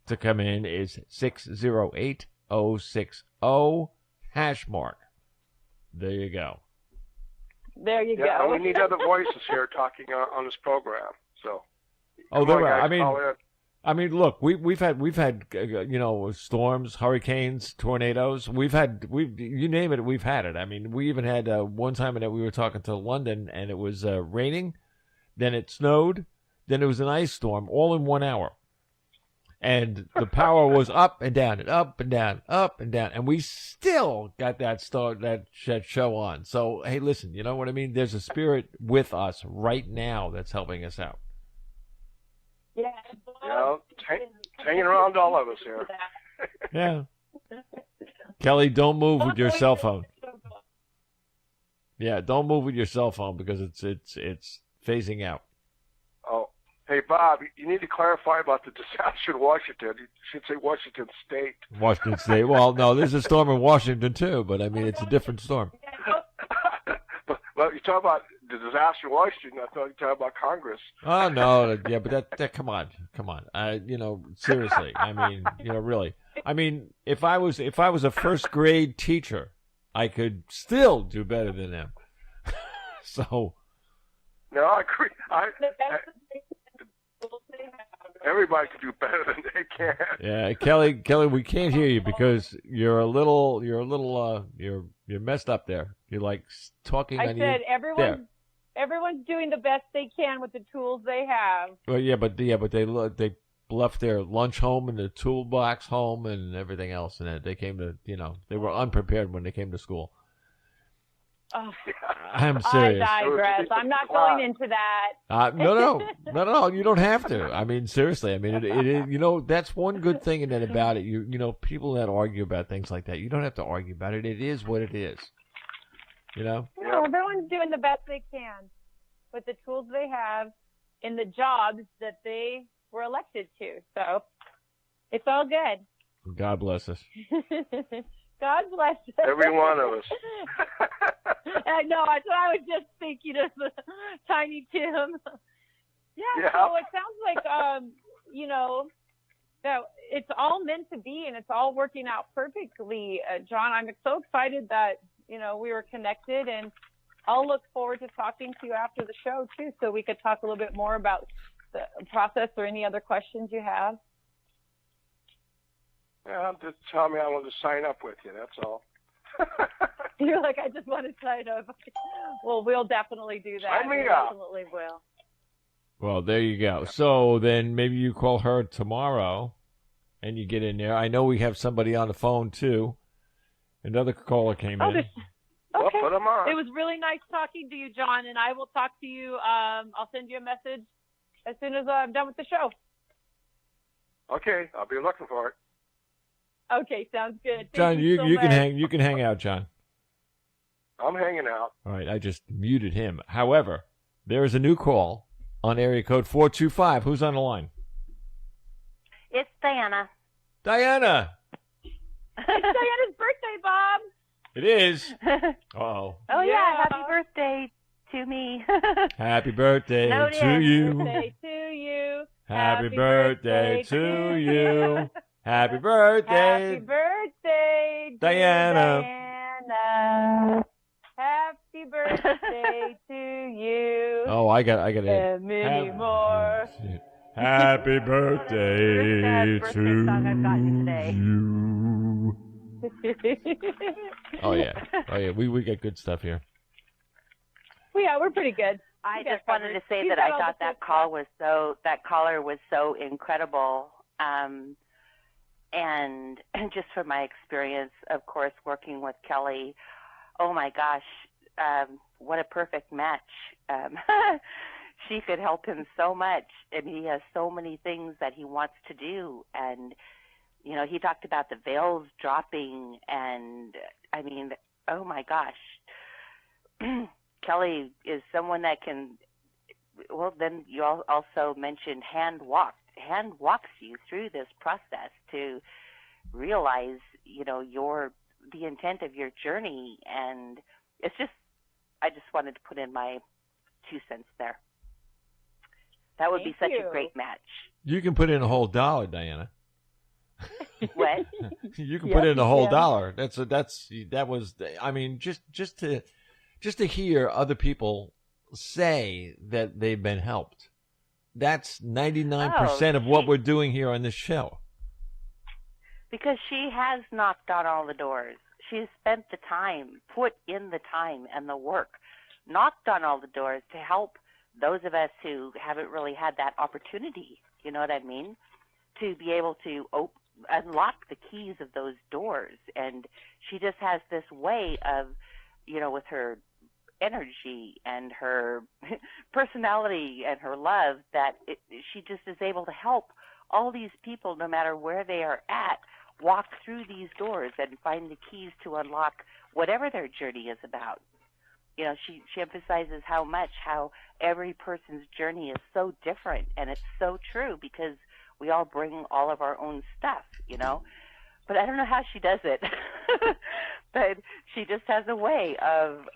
S1: to come in is 608060 #. There you go.
S5: There you
S4: Yeah,
S5: go.
S4: and we need other voices here talking on this program. So,
S1: Oh,
S4: come on,
S1: there are.
S4: guys, call in.
S1: I mean, look, we've had storms, hurricanes, tornadoes. You name it, we've had it. I mean, we even had one time that we were talking to London, and it was raining, then it snowed, then it was an ice storm, all in 1 hour, and the power was up and down and up and down, up and down, and we still got that show on. So hey, listen, you know what I mean? There's a spirit with us right now that's helping us out.
S5: Yeah,
S4: hanging around all of us here.
S1: Yeah. Kelly, don't move with your cell phone. Yeah, don't move with your cell phone because it's phasing out.
S4: Oh, hey, Bob, you need to clarify about the disaster in Washington. You should say Washington State.
S1: Washington State. Well, no, there's a storm in Washington too, but I mean it's a different storm.
S4: Well, you talk about the disaster in Washington. I thought you were talking about Congress.
S1: Oh no, yeah, but that come on. Seriously. I mean, really. I mean, if I was a first grade teacher, I could still do better than them. So.
S4: No, I agree. Everybody could do better than they can.
S1: Yeah, Kelly, we can't hear you because you're messed up there. You're like talking.
S5: I said everyone's doing the best they can with the tools they have.
S1: Well, but they left their lunch home and the toolbox home and everything else, and they came to they were unprepared when they came to school.
S5: Oh,
S1: I'm serious.
S5: I digress. I'm not going into that.
S1: No, you don't have to. I mean, seriously. I mean, it that's one good thing about it. People that argue about things like that, you don't have to argue about it. It is what it is.
S5: No, everyone's doing the best they can with the tools they have in the jobs that they were elected to. So it's all good.
S1: God bless us.
S5: God bless us.
S4: Every one of us.
S5: I know. That's what I was just thinking of Tiny Tim. Yeah. So it sounds like, that it's all meant to be and it's all working out perfectly. John, I'm so excited that, we were connected, and I'll look forward to talking to you after the show too, so we could talk a little bit more about the process or any other questions you have.
S4: Yeah, just tell me I want to sign up with you. That's all.
S5: You're like, I just want to sign up. Well, we'll definitely do that.
S4: Sign me up.
S5: Definitely will.
S1: Well, there you go. So then maybe you call her tomorrow and you get in there. I know we have somebody on the phone too. Another caller came in.
S5: Okay.
S4: Well, put them on.
S5: It was really nice talking to you, John, and I will talk to you. I'll send you a message as soon as I'm done with the show.
S4: Okay, I'll be looking for it.
S5: Okay, sounds good.
S1: John, you can hang out, John.
S4: I'm hanging out.
S1: All right, I just muted him. However, there is a new call on area code 425. Who's on the line?
S6: It's Diana.
S1: Diana.
S5: It's Diana's birthday, Bob.
S1: It is. Uh-oh.
S6: Oh, yeah. Happy birthday to me.
S1: Happy birthday to you.
S5: Birthday to you.
S1: Happy birthday to you. Happy birthday.
S5: Happy birthday,
S1: Diana.
S5: Diana. Happy birthday to you.
S1: Oh, I got it.
S5: And many more.
S1: Happy birthday
S6: First
S1: to
S6: song I've gotten today.
S1: you. Oh yeah. We got good stuff here.
S5: Well, yeah, we're pretty good.
S6: I just wanted to say that I thought that caller was so incredible. And just from my experience, of course, working with Kelly, oh my gosh, what a perfect match. She could help him so much, and he has so many things that he wants to do. And, you know, he talked about the veils dropping, and, I mean, oh, my gosh. Kellie is someone that can, well, then you also mentioned hand walks you through this process to realize, you know, the intent of your journey. And it's just, I just wanted to put in my 2 cents there. That would be such a great match.
S1: You can put in a whole $1, Diana.
S6: What?
S1: You can put in a whole $1. That was, I mean, just to hear other people say that they've been helped. That's 99% of what we're doing here on this show.
S6: Because she has knocked on all the doors. She's spent the time, put in the time and the work, knocked on all the doors to help those of us who haven't really had that opportunity, you know what I mean, to be able to unlock the keys of those doors. And she just has this way of, you know, with her energy and her personality and her love, that she just is able to help all these people, no matter where they are at, walk through these doors and find the keys to unlock whatever their journey is about. You know, she emphasizes how every person's journey is so different, and it's so true because we all bring all of our own stuff, you know. But I don't know how she does it. But she just has a way of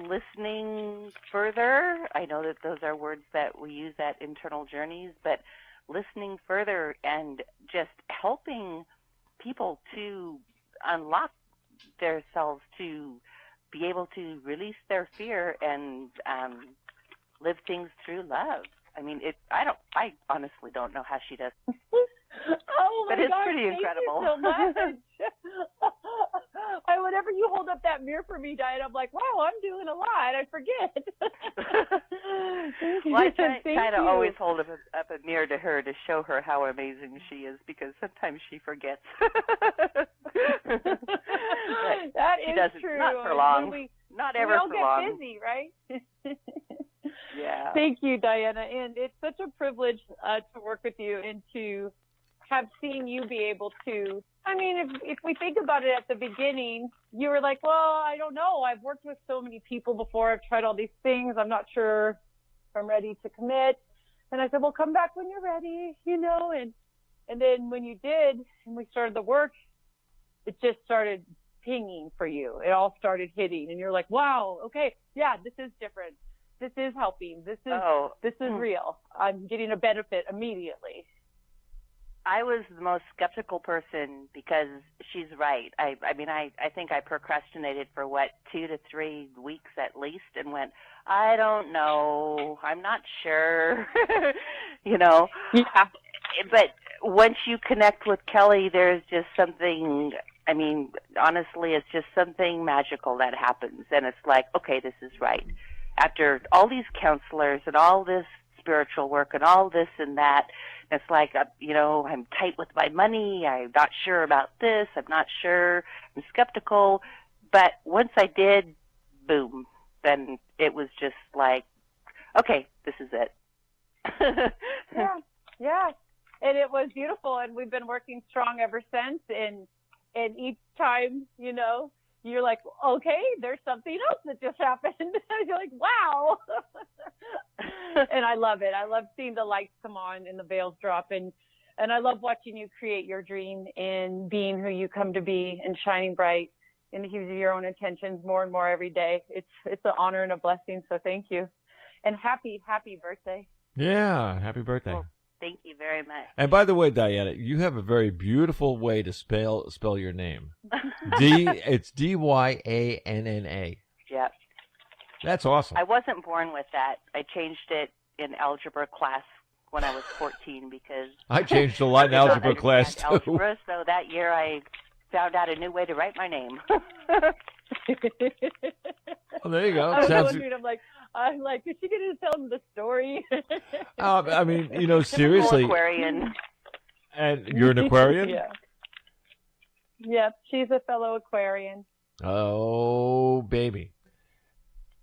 S6: listening further. I know that those are words that we use at Internal Journeys, but listening further and just helping people to unlock themselves, to be able to release their fear and live things through love. I mean, I honestly don't know how she does.
S5: Oh my
S6: but it's
S5: gosh,
S6: pretty incredible.
S5: Thank you so much. Whenever you hold up that mirror for me, Diane, I'm like, wow, I'm doing a lot. I forget.
S6: Well, I try to always hold up a mirror to her to show her how amazing she is, because sometimes she forgets.
S5: That
S6: she
S5: is
S6: doesn't,
S5: true.
S6: Not for long. Not ever for long.
S5: We all get busy, right?
S6: Yeah.
S5: Thank you, Diana. And it's such a privilege to work with you and to have seen you be able to, I mean, if we think about it at the beginning, you were like, well, I don't know. I've worked with so many people before. I've tried all these things. I'm not sure if I'm ready to commit. And I said, well, come back when you're ready, you know. And then when you did and we started the work, it just started pinging for you. It all started hitting. And you're like, wow, okay, yeah, this is different. This is helping. This is real. I'm getting a benefit immediately.
S6: I was the most skeptical person because she's right. I mean, I think I procrastinated for 2 to 3 weeks at least and went, I don't know. I'm not sure, you know.
S5: Yeah.
S6: But once you connect with Kellie, there's just something, I mean, honestly, it's just something magical that happens. And it's like, okay, this is right. After all these counselors and all this spiritual work and all this and that, it's like, you know, I'm tight with my money. I'm not sure about this. I'm not sure. I'm skeptical. But once I did, boom, then it was just like, okay, this is it.
S5: Yeah. And it was beautiful. And we've been working strong ever since. And each time, you know, you're like, okay, there's something else that just happened. You're like, wow. And I love it. I love seeing the lights come on and the veils drop. And I love watching you create your dream and being who you come to be and shining bright and using your own intentions more and more every day. It's an honor and a blessing. So thank you. And happy birthday.
S1: Yeah, happy birthday.
S6: Well, thank you very much.
S1: And by the way, Diana, you have a very beautiful way to spell your name. It's Dyanna.
S6: Yep.
S1: That's awesome.
S6: I wasn't born with that. I changed it in algebra class when I was 14 because
S1: I changed a lot in algebra class too.
S6: Algebra, so that year I found out a new way to write my name.
S1: Well, there you go.
S5: I was wondering, I'm like, is she going to tell them the story?
S1: I mean, you know, seriously.
S6: Aquarian.
S1: And you're an Aquarian?
S5: Yeah. Yep, she's a fellow Aquarian.
S1: Oh, baby.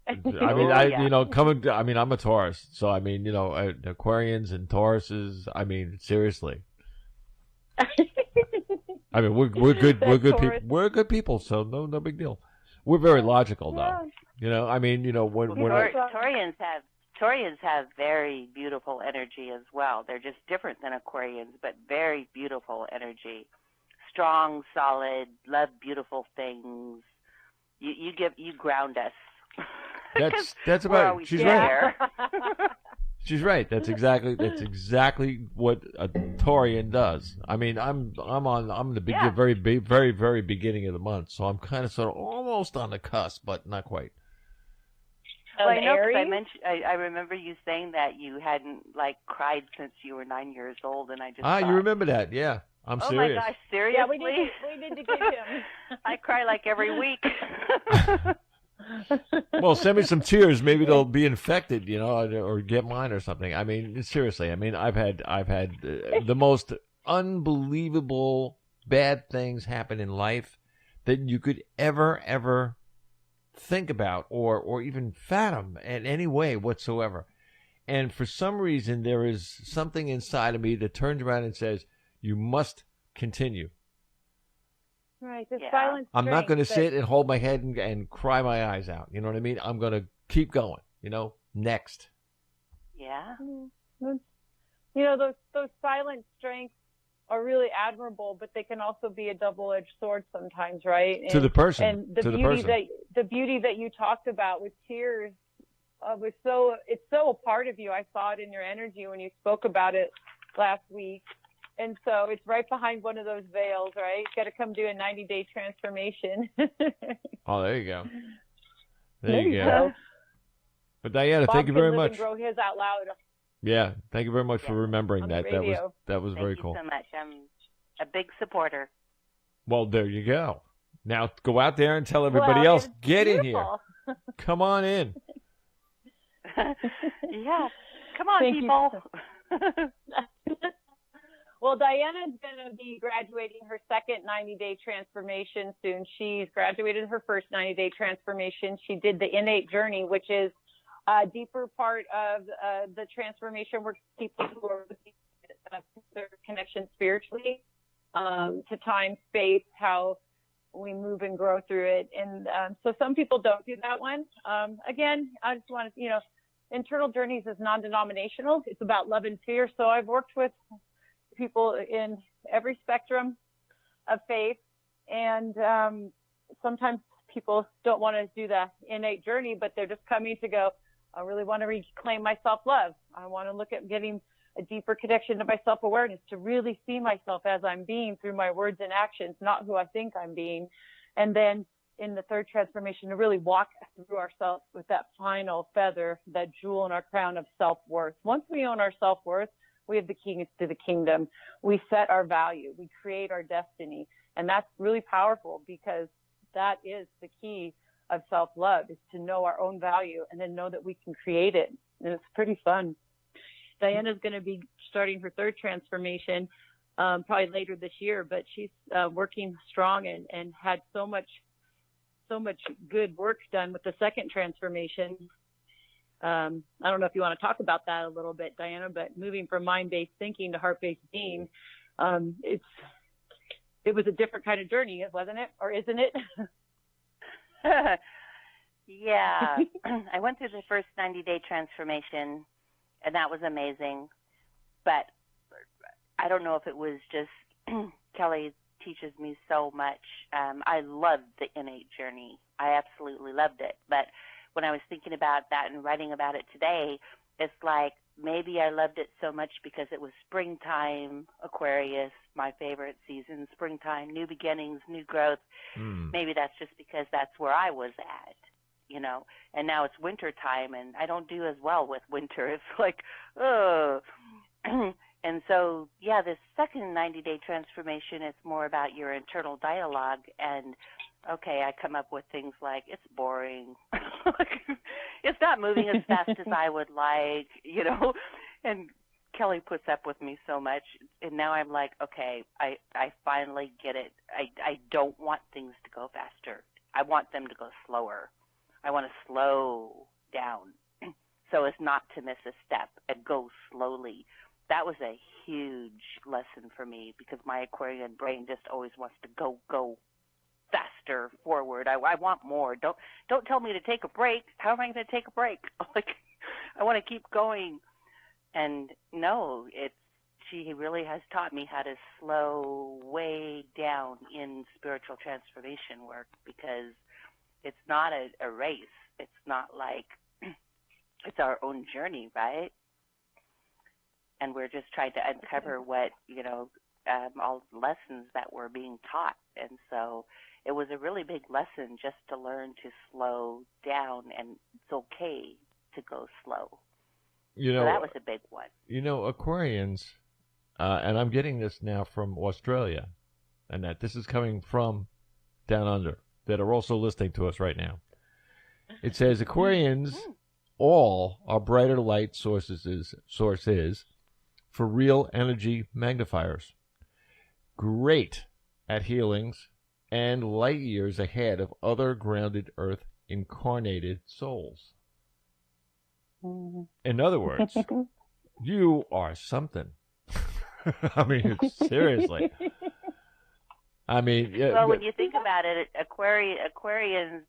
S1: I mean,
S6: Oh, yeah.
S1: I'm a Taurus, so I mean, Aquarians and Tauruses. I mean, seriously. I mean, we're good. We're good people. We're good people, so no big deal. We're very logical, though. I mean, when
S6: Taurians have very beautiful energy as well. They're just different than Aquarians, but very beautiful energy. Strong, solid, love beautiful things. You ground us.
S1: That's
S6: We're
S1: about.
S6: always
S1: She's
S6: there.
S1: right. She's right. That's exactly what a Taurian does. I mean, I'm the very very beginning of the month, so I'm kind of sort of almost on the cusp, but not quite.
S6: Well, I know because I remember you saying that you hadn't cried since you were 9 years old, and I just thought,
S1: you remember that? Yeah, I'm serious.
S6: Oh my gosh, seriously?
S5: Yeah, we need to get him.
S6: I cry every week.
S1: Well, send me some tears. Maybe they'll be infected, or get mine or something. I mean, seriously. I mean, I've had the most unbelievable bad things happen in life that you could ever think about or even fathom in any way whatsoever. And for some reason, there is something inside of me that turns around and says, "You must continue."
S5: Right, the silent
S1: I'm not going to sit and hold my head and cry my eyes out. You know what I mean? I'm going to keep going. Next.
S6: Yeah.
S5: Those silent strengths are really admirable, but they can also be a double-edged sword sometimes, right?
S1: To the person.
S5: And the beauty that you talked about with tears it's so a part of you. I saw it in your energy when you spoke about it last week. And so it's right behind one of those veils, right? You've got to come do a 90-day transformation.
S1: Oh, there you go. There you go. But Diana,
S5: Bob
S1: thank you very much.
S5: Bob can grow his out loud.
S1: Yeah, thank you very much for remembering that. That was very cool.
S6: Thank you so much. I'm a big supporter.
S1: Well, there you go. Now go out there and tell everybody else, get in here. Come on in.
S6: Yeah. Come on, people.
S5: Well, Diana's going to be graduating her second 90-day transformation soon. She's graduated her first 90-day transformation. She did the innate journey, which is a deeper part of the transformation where people who are looking at their connection spiritually to time, space, how we move and grow through it. And so some people don't do that one. Again, I just want to, Internal Journeys is non-denominational. It's about love and fear. So I've worked with people in every spectrum of faith, and sometimes people don't want to do the innate journey, but they're just coming to go, I really want to reclaim my self-love. I want to look at getting a deeper connection to my self-awareness, to really see myself as I'm being through my words and actions, not who I think I'm being. And then in the third transformation, to really walk through ourselves with that final feather, that jewel in our crown of self-worth. Once we own our self-worth, we have the keys to the kingdom. We set our value. We create our destiny. And that's really powerful, because that is the key of self-love, is to know our own value and then know that we can create it. And it's pretty fun. Diana's going to be starting her third transformation probably later this year, but she's working strong and had so much good work done with the second transformation. I don't know if you want to talk about that a little bit, Diana, but moving from mind-based thinking to heart-based being, it was a different kind of journey, wasn't it? Or isn't it?
S6: Yeah. I went through the first 90-day transformation, and that was amazing. But I don't know if it was just Kelly teaches me so much. I loved the innate journey. I absolutely loved it. But when I was thinking about that and writing about it today, it's like maybe I loved it so much because it was springtime, Aquarius, my favorite season, springtime, new beginnings, new growth. Maybe that's just because that's where I was at, and now it's winter time and I don't do as well with winter. It's like, oh. And so, yeah, this second 90-day transformation is more about your internal dialogue. And, okay, I come up with things like, it's boring. It's not moving as fast as I would like, And Kelly puts up with me so much. And now I'm like, okay, I finally get it. I don't want things to go faster. I want them to go slower. I want to slow down so as not to miss a step and go slowly. That was a huge lesson for me because my Aquarian brain just always wants to go faster forward. I want more. Don't tell me to take a break. How am I going to take a break? Like, I want to keep going. And no, she really has taught me how to slow way down in spiritual transformation work because it's not a race. It's not like it's our own journey, right? And we're just trying to uncover what, all the lessons that were being taught. And so it was a really big lesson just to learn to slow down, and it's okay to go slow. So that was a big one.
S1: Aquarians, and I'm getting this now from Australia, and that this is coming from down under, that are also listening to us right now. It says Aquarians all are brighter light sources for real energy magnifiers. Great at healings and light years ahead of other grounded earth incarnated souls. In other words, you are something. I mean, seriously. I mean,
S6: well, when you think about it, Aquarians.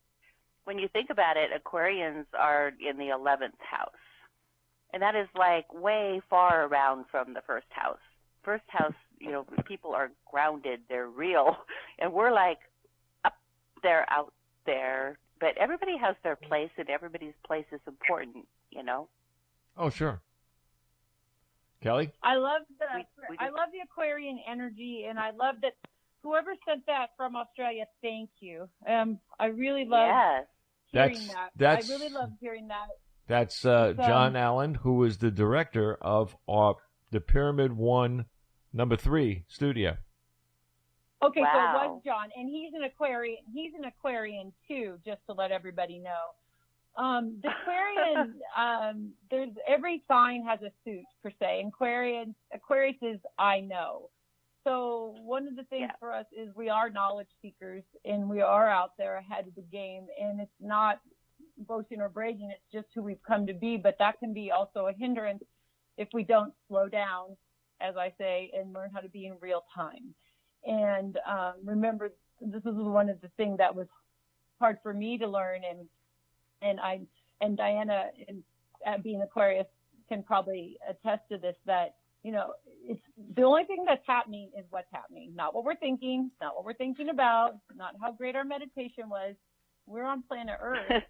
S6: When you think about it, Aquarians are in the 11th house, and that is like way far around from the first house. First house, people are grounded, they're real, and we're like up there, out there. But everybody has their place, and everybody's place is important,
S1: Oh, sure. Kelly?
S5: I love I love the Aquarian energy, and I love that whoever sent that from Australia, thank you. I really love hearing that. I really love hearing that.
S1: That's John Allen, who is the director of the Pyramid 1 #3 studio.
S5: Okay, so it was John, and he's an Aquarian. He's an Aquarian too, just to let everybody know. The Aquarian, there's every sign has a suit per se. Aquarius is I know. So one of the things for us is we are knowledge seekers, and we are out there ahead of the game. And it's not boasting or bragging; it's just who we've come to be. But that can be also a hindrance if we don't slow down, as I say, and learn how to be in real time. And remember, this is one of the things that was hard for me to learn, and Diana, being Aquarius, can probably attest to this, that it's the only thing that's happening is what's happening, not what we're thinking, not what we're thinking about, not how great our meditation was. We're on planet Earth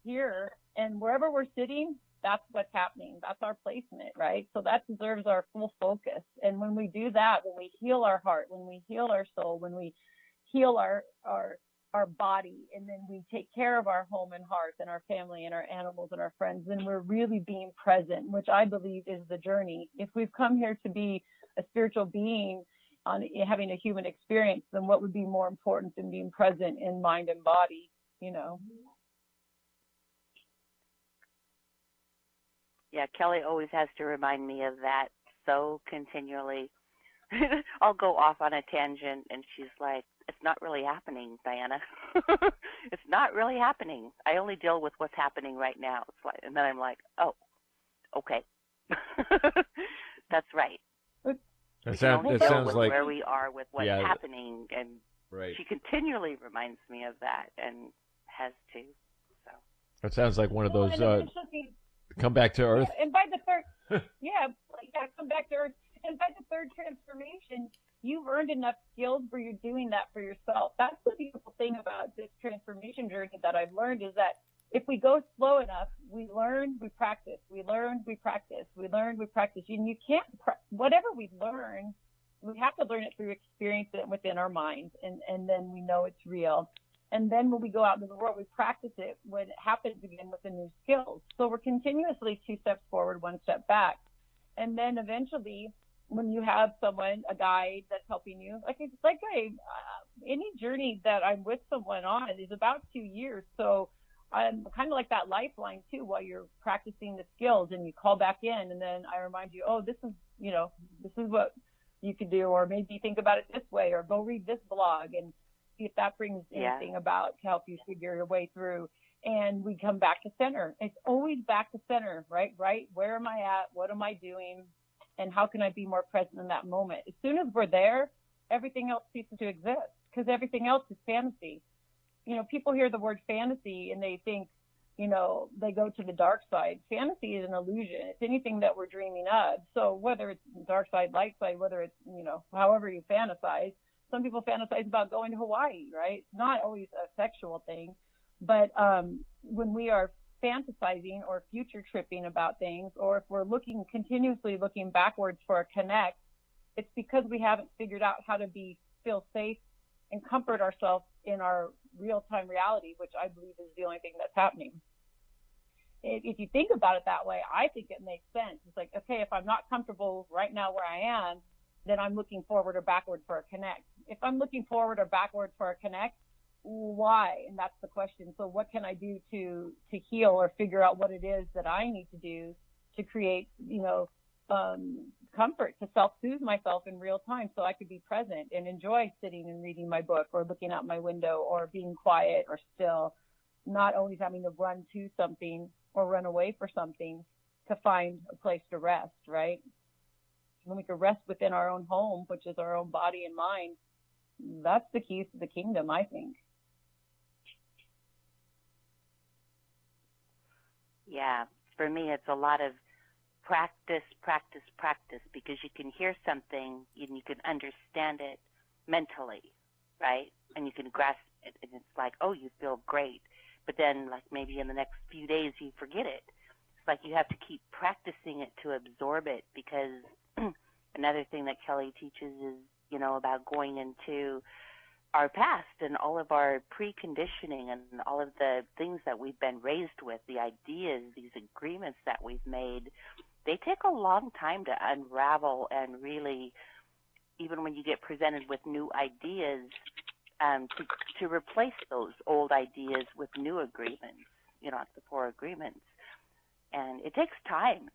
S5: here, and wherever we're sitting, that's what's happening. That's our placement, right? So that deserves our full focus. And when we do that, when we heal our heart, when we heal our soul, when we heal our body, and then we take care of our home and hearth and our family and our animals and our friends, then we're really being present, which I believe is the journey. If we've come here to be a spiritual being on having a human experience, then what would be more important than being present in mind and body,
S6: Yeah, Kelly always has to remind me of that so continually. I'll go off on a tangent, and she's like, it's not really happening, Diana. It's not really happening. I only deal with what's happening right now. It's like, and then I'm like, oh, okay. That's right.
S1: It sounds like
S6: where we are with what's happening, and
S1: right.
S6: She continually reminds me of that, and has to. So
S1: it sounds like one of those come back to Earth.
S5: And by the third, come back to Earth. And by the third transformation, you've earned enough skills where you're doing that for yourself. That's the beautiful thing about this transformation journey that I've learned, is that if we go slow enough, we learn, we practice, we learn, we practice, we learn, we practice. And you can't, whatever we learn, we have to learn it through experience it within our minds, and then we know it's real. And then when we go out into the world, we practice it when it happens again with the new skills. So we're continuously 2 steps forward, 1 step back. And then eventually, when you have someone, a guide that's helping you, any journey that I'm with someone on is about 2 years. So I'm kind of like that lifeline too, while you're practicing the skills, and you call back in, and then I remind you, oh, this is what you could do, or maybe think about it this way, or go read this blog and see if that brings anything about to help you figure your way through. and we come back to center. It's always back to center, right? Where am I at? What am I doing? And how can I be more present in that moment? As soon as we're there, everything else ceases to exist, because everything else is fantasy. People hear the word fantasy and they think, they go to the dark side. Fantasy is an illusion. It's anything that we're dreaming of. So whether it's dark side, light side, whether it's, however you fantasize, some people fantasize about going to Hawaii, right? Not always a sexual thing, but when we are fantasizing or future tripping about things, or if we're continuously looking backwards for a connect, it's because we haven't figured out how to feel safe and comfort ourselves in our real-time reality, which I believe is the only thing that's happening. If you think about it that way, I think it makes sense. It's like, okay, if I'm not comfortable right now where I am, then I'm looking forward or backward for a connect. If I'm looking forward or backward for a connect, why? And that's the question. So what can I do to heal or figure out what it is that I need to do to create, comfort, to self-soothe myself in real time so I could be present and enjoy sitting and reading my book or looking out my window or being quiet or still, not always having to run to something or run away for something to find a place to rest, right? When we can rest within our own home, which is our own body and mind, that's the keys to the kingdom, I think.
S6: Yeah, for me, it's a lot of practice, because you can hear something and you can understand it mentally, right? And you can grasp it, and it's like, oh, you feel great. But then, like, maybe in the next few days, you forget it. It's like you have to keep practicing it to absorb it, because another thing that Kellie teaches is, about going into our past and all of our preconditioning and all of the things that we've been raised with, the ideas, these agreements that we've made. They take a long time to unravel, and really, even when you get presented with new ideas, to replace those old ideas with new agreements, like the 4 agreements. And it takes time.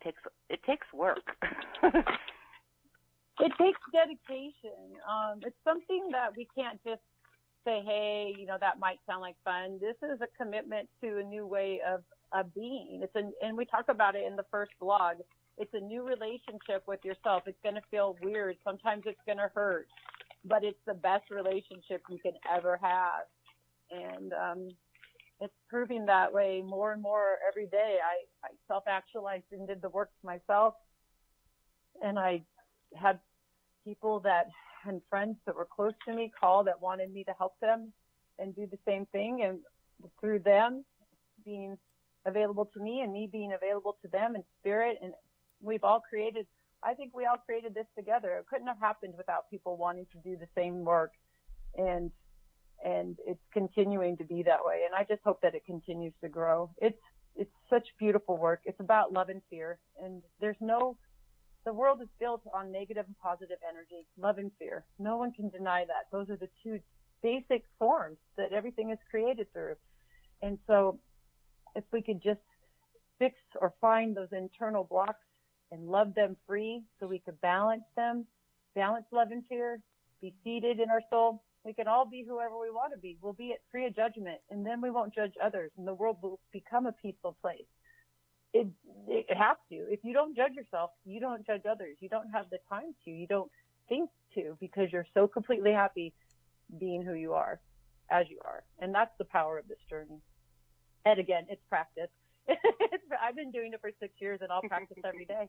S6: It takes work.
S5: It takes dedication. It's something that we can't just say, hey, that might sound like fun. This is a commitment to a new way of being. And we talk about it in the first blog. It's a new relationship with yourself. It's going to feel weird. Sometimes it's going to hurt, but it's the best relationship you can ever have. And it's proving that way more and more every day. I self-actualized and did the work myself. And I had people and friends that were close to me call that wanted me to help them and do the same thing. And through them being available to me and me being available to them in spirit, and we all created this together. It couldn't have happened without people wanting to do the same work. And it's continuing to be that way. And I just hope that it continues to grow. It's such beautiful work. It's about love and fear. And the world is built on negative and positive energy, love and fear. No one can deny that. Those are the 2 basic forms that everything is created through. And so if we could just fix or find those internal blocks and love them free so we could balance love and fear, be seated in our soul, we can all be whoever we want to be. We'll be free of judgment, and then we won't judge others, and the world will become a peaceful place. It has to. If you don't judge yourself, you don't judge others. You don't have the time to. You don't think to, because you're so completely happy being who you are, as you are. And that's the power of this journey. And again, it's practice. I've been doing it for 6 years, and I'll practice every day.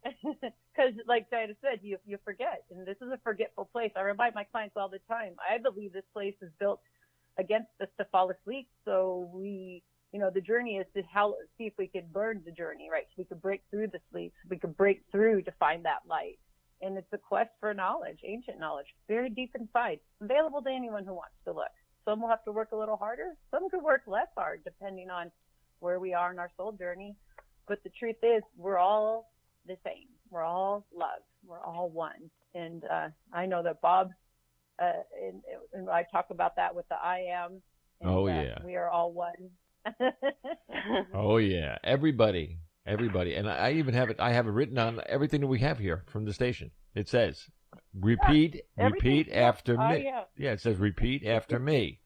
S5: Because like Diana said, you forget. And this is a forgetful place. I remind my clients all the time. I believe this place is built against us to fall asleep. So the journey is to see if we could learn the journey, right? So we could break through the sleep. So we could break through to find that light. And it's a quest for knowledge, ancient knowledge, very deep inside, available to anyone who wants to look. Some will have to work a little harder. Some could work less hard, depending on where we are in our soul journey. But the truth is, we're all the same. We're all love. We're all one. And I know that Bob, and I talk about that with the I am. And,
S1: yeah.
S5: We are all one.
S1: Oh, yeah. Everybody. And I even have it. I have it written on everything that we have here from the station. It says, repeat after me. Yeah, it says repeat after me.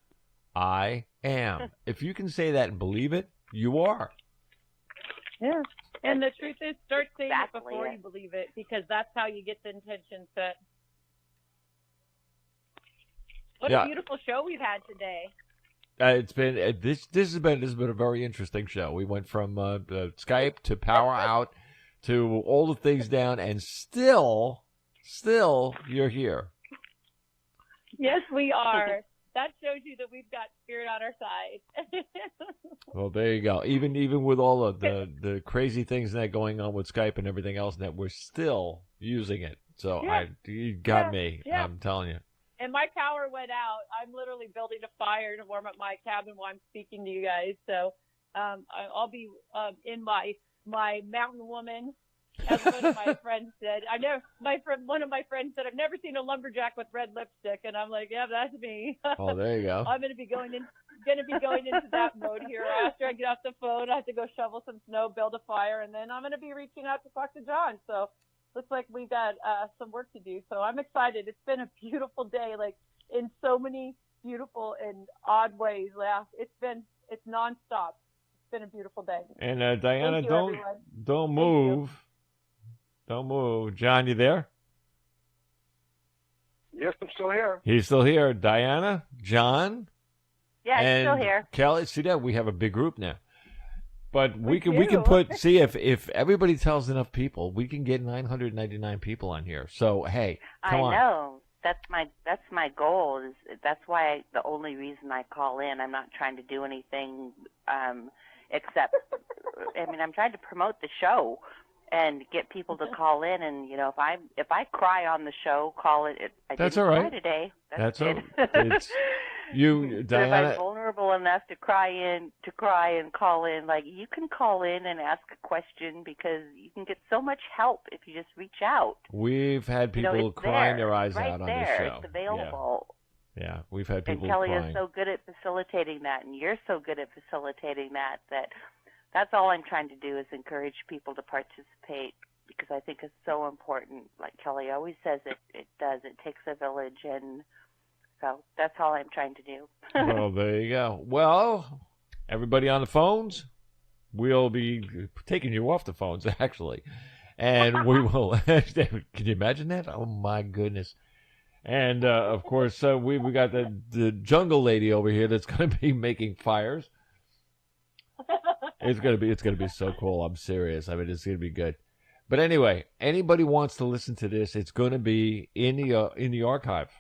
S1: I am. If you can say that and believe it, you are.
S5: Yeah. And the truth is, start saying
S6: Exactly
S5: it before you believe it, because that's how you get the intention set. What a beautiful show we've had today.
S1: It's been this has been a very interesting show. We went from Skype to Power Out to all the things down, and still you're here.
S5: Yes, we are. That shows you that we've got spirit on our side.
S1: Well, there you go. Even with all of the crazy things that going on with Skype and everything else, that we're still using it. So you got me.
S5: Yeah.
S1: I'm telling you.
S5: And my power went out. I'm literally building a fire to warm up my cabin while I'm speaking to you guys. So I'll be in my mountain woman, as one of my friends said. One of my friends said, I've never seen a lumberjack with red lipstick, and I'm like, yeah, that's me.
S1: Oh, there you go.
S5: I'm going to be going into that mode here. After I get off the phone, I have to go shovel some snow, build a fire, and then I'm going to be reaching out to talk to John. So looks like we've got some work to do. So I'm excited. It's been a beautiful day, like in so many beautiful and odd ways. Yeah, it's nonstop. It's been a beautiful day.
S1: And Diana, don't move. Don't move. John, you there?
S4: Yes, I'm still here.
S1: He's still here. Diana, John,
S6: Yeah,
S1: and
S6: he's still here.
S1: Kelly. See that we have a big group now. But we can put if everybody tells enough people, we can get 999 people on here. So hey, come on.
S6: I know. That's my goal. That's why the only reason I call in. I'm not trying to do anything except I'm trying to promote the show and get people to call in. And if I cry on the show, call it. I
S1: That's
S6: didn't
S1: all right.
S6: cry today.
S1: That's
S6: it.
S1: all. It's you, Diana.
S6: If I'm vulnerable enough to cry and call in, like you can call in and ask a question, because you can get so much help if you just reach out.
S1: We've had people crying their eyes out on this show.
S6: It's available.
S1: Yeah, we've had people
S6: and Kelly
S1: crying.
S6: is so good at facilitating that, and you're so good at facilitating that. That's all I'm trying to do, is encourage people to participate, because I think it's so important. Like Kelly always says, it does. It takes a village, and so that's all I'm trying to do.
S1: Well, there you go. Well, everybody on the phones, we'll be taking you off the phones, actually. And we will. Can you imagine that? Oh, my goodness. And, of course, we got the jungle lady over here that's going to be making fires. It's gonna be so cool. I'm serious. It's gonna be good. But anyway, anybody wants to listen to this, it's gonna be in the archive,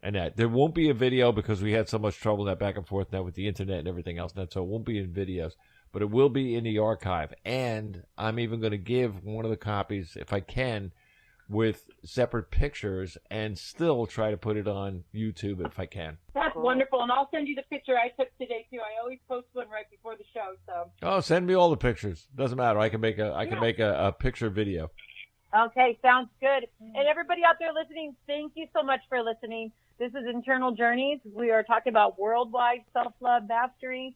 S1: and that there won't be a video, because we had so much trouble that back and forth now with the internet and everything else. Now, so it won't be in videos, but it will be in the archive. And I'm even gonna give one of the copies, if I can, with separate pictures, and still try to put it on YouTube if I can.
S5: That's wonderful, and I'll send you the picture I took today too. I always post one right before the show. So.
S1: Oh, send me all the pictures. Doesn't matter. I can make a picture video.
S5: Okay, sounds good. And everybody out there listening, thank you so much for listening. This is Internal Journeys. We are talking about worldwide self-love mastery.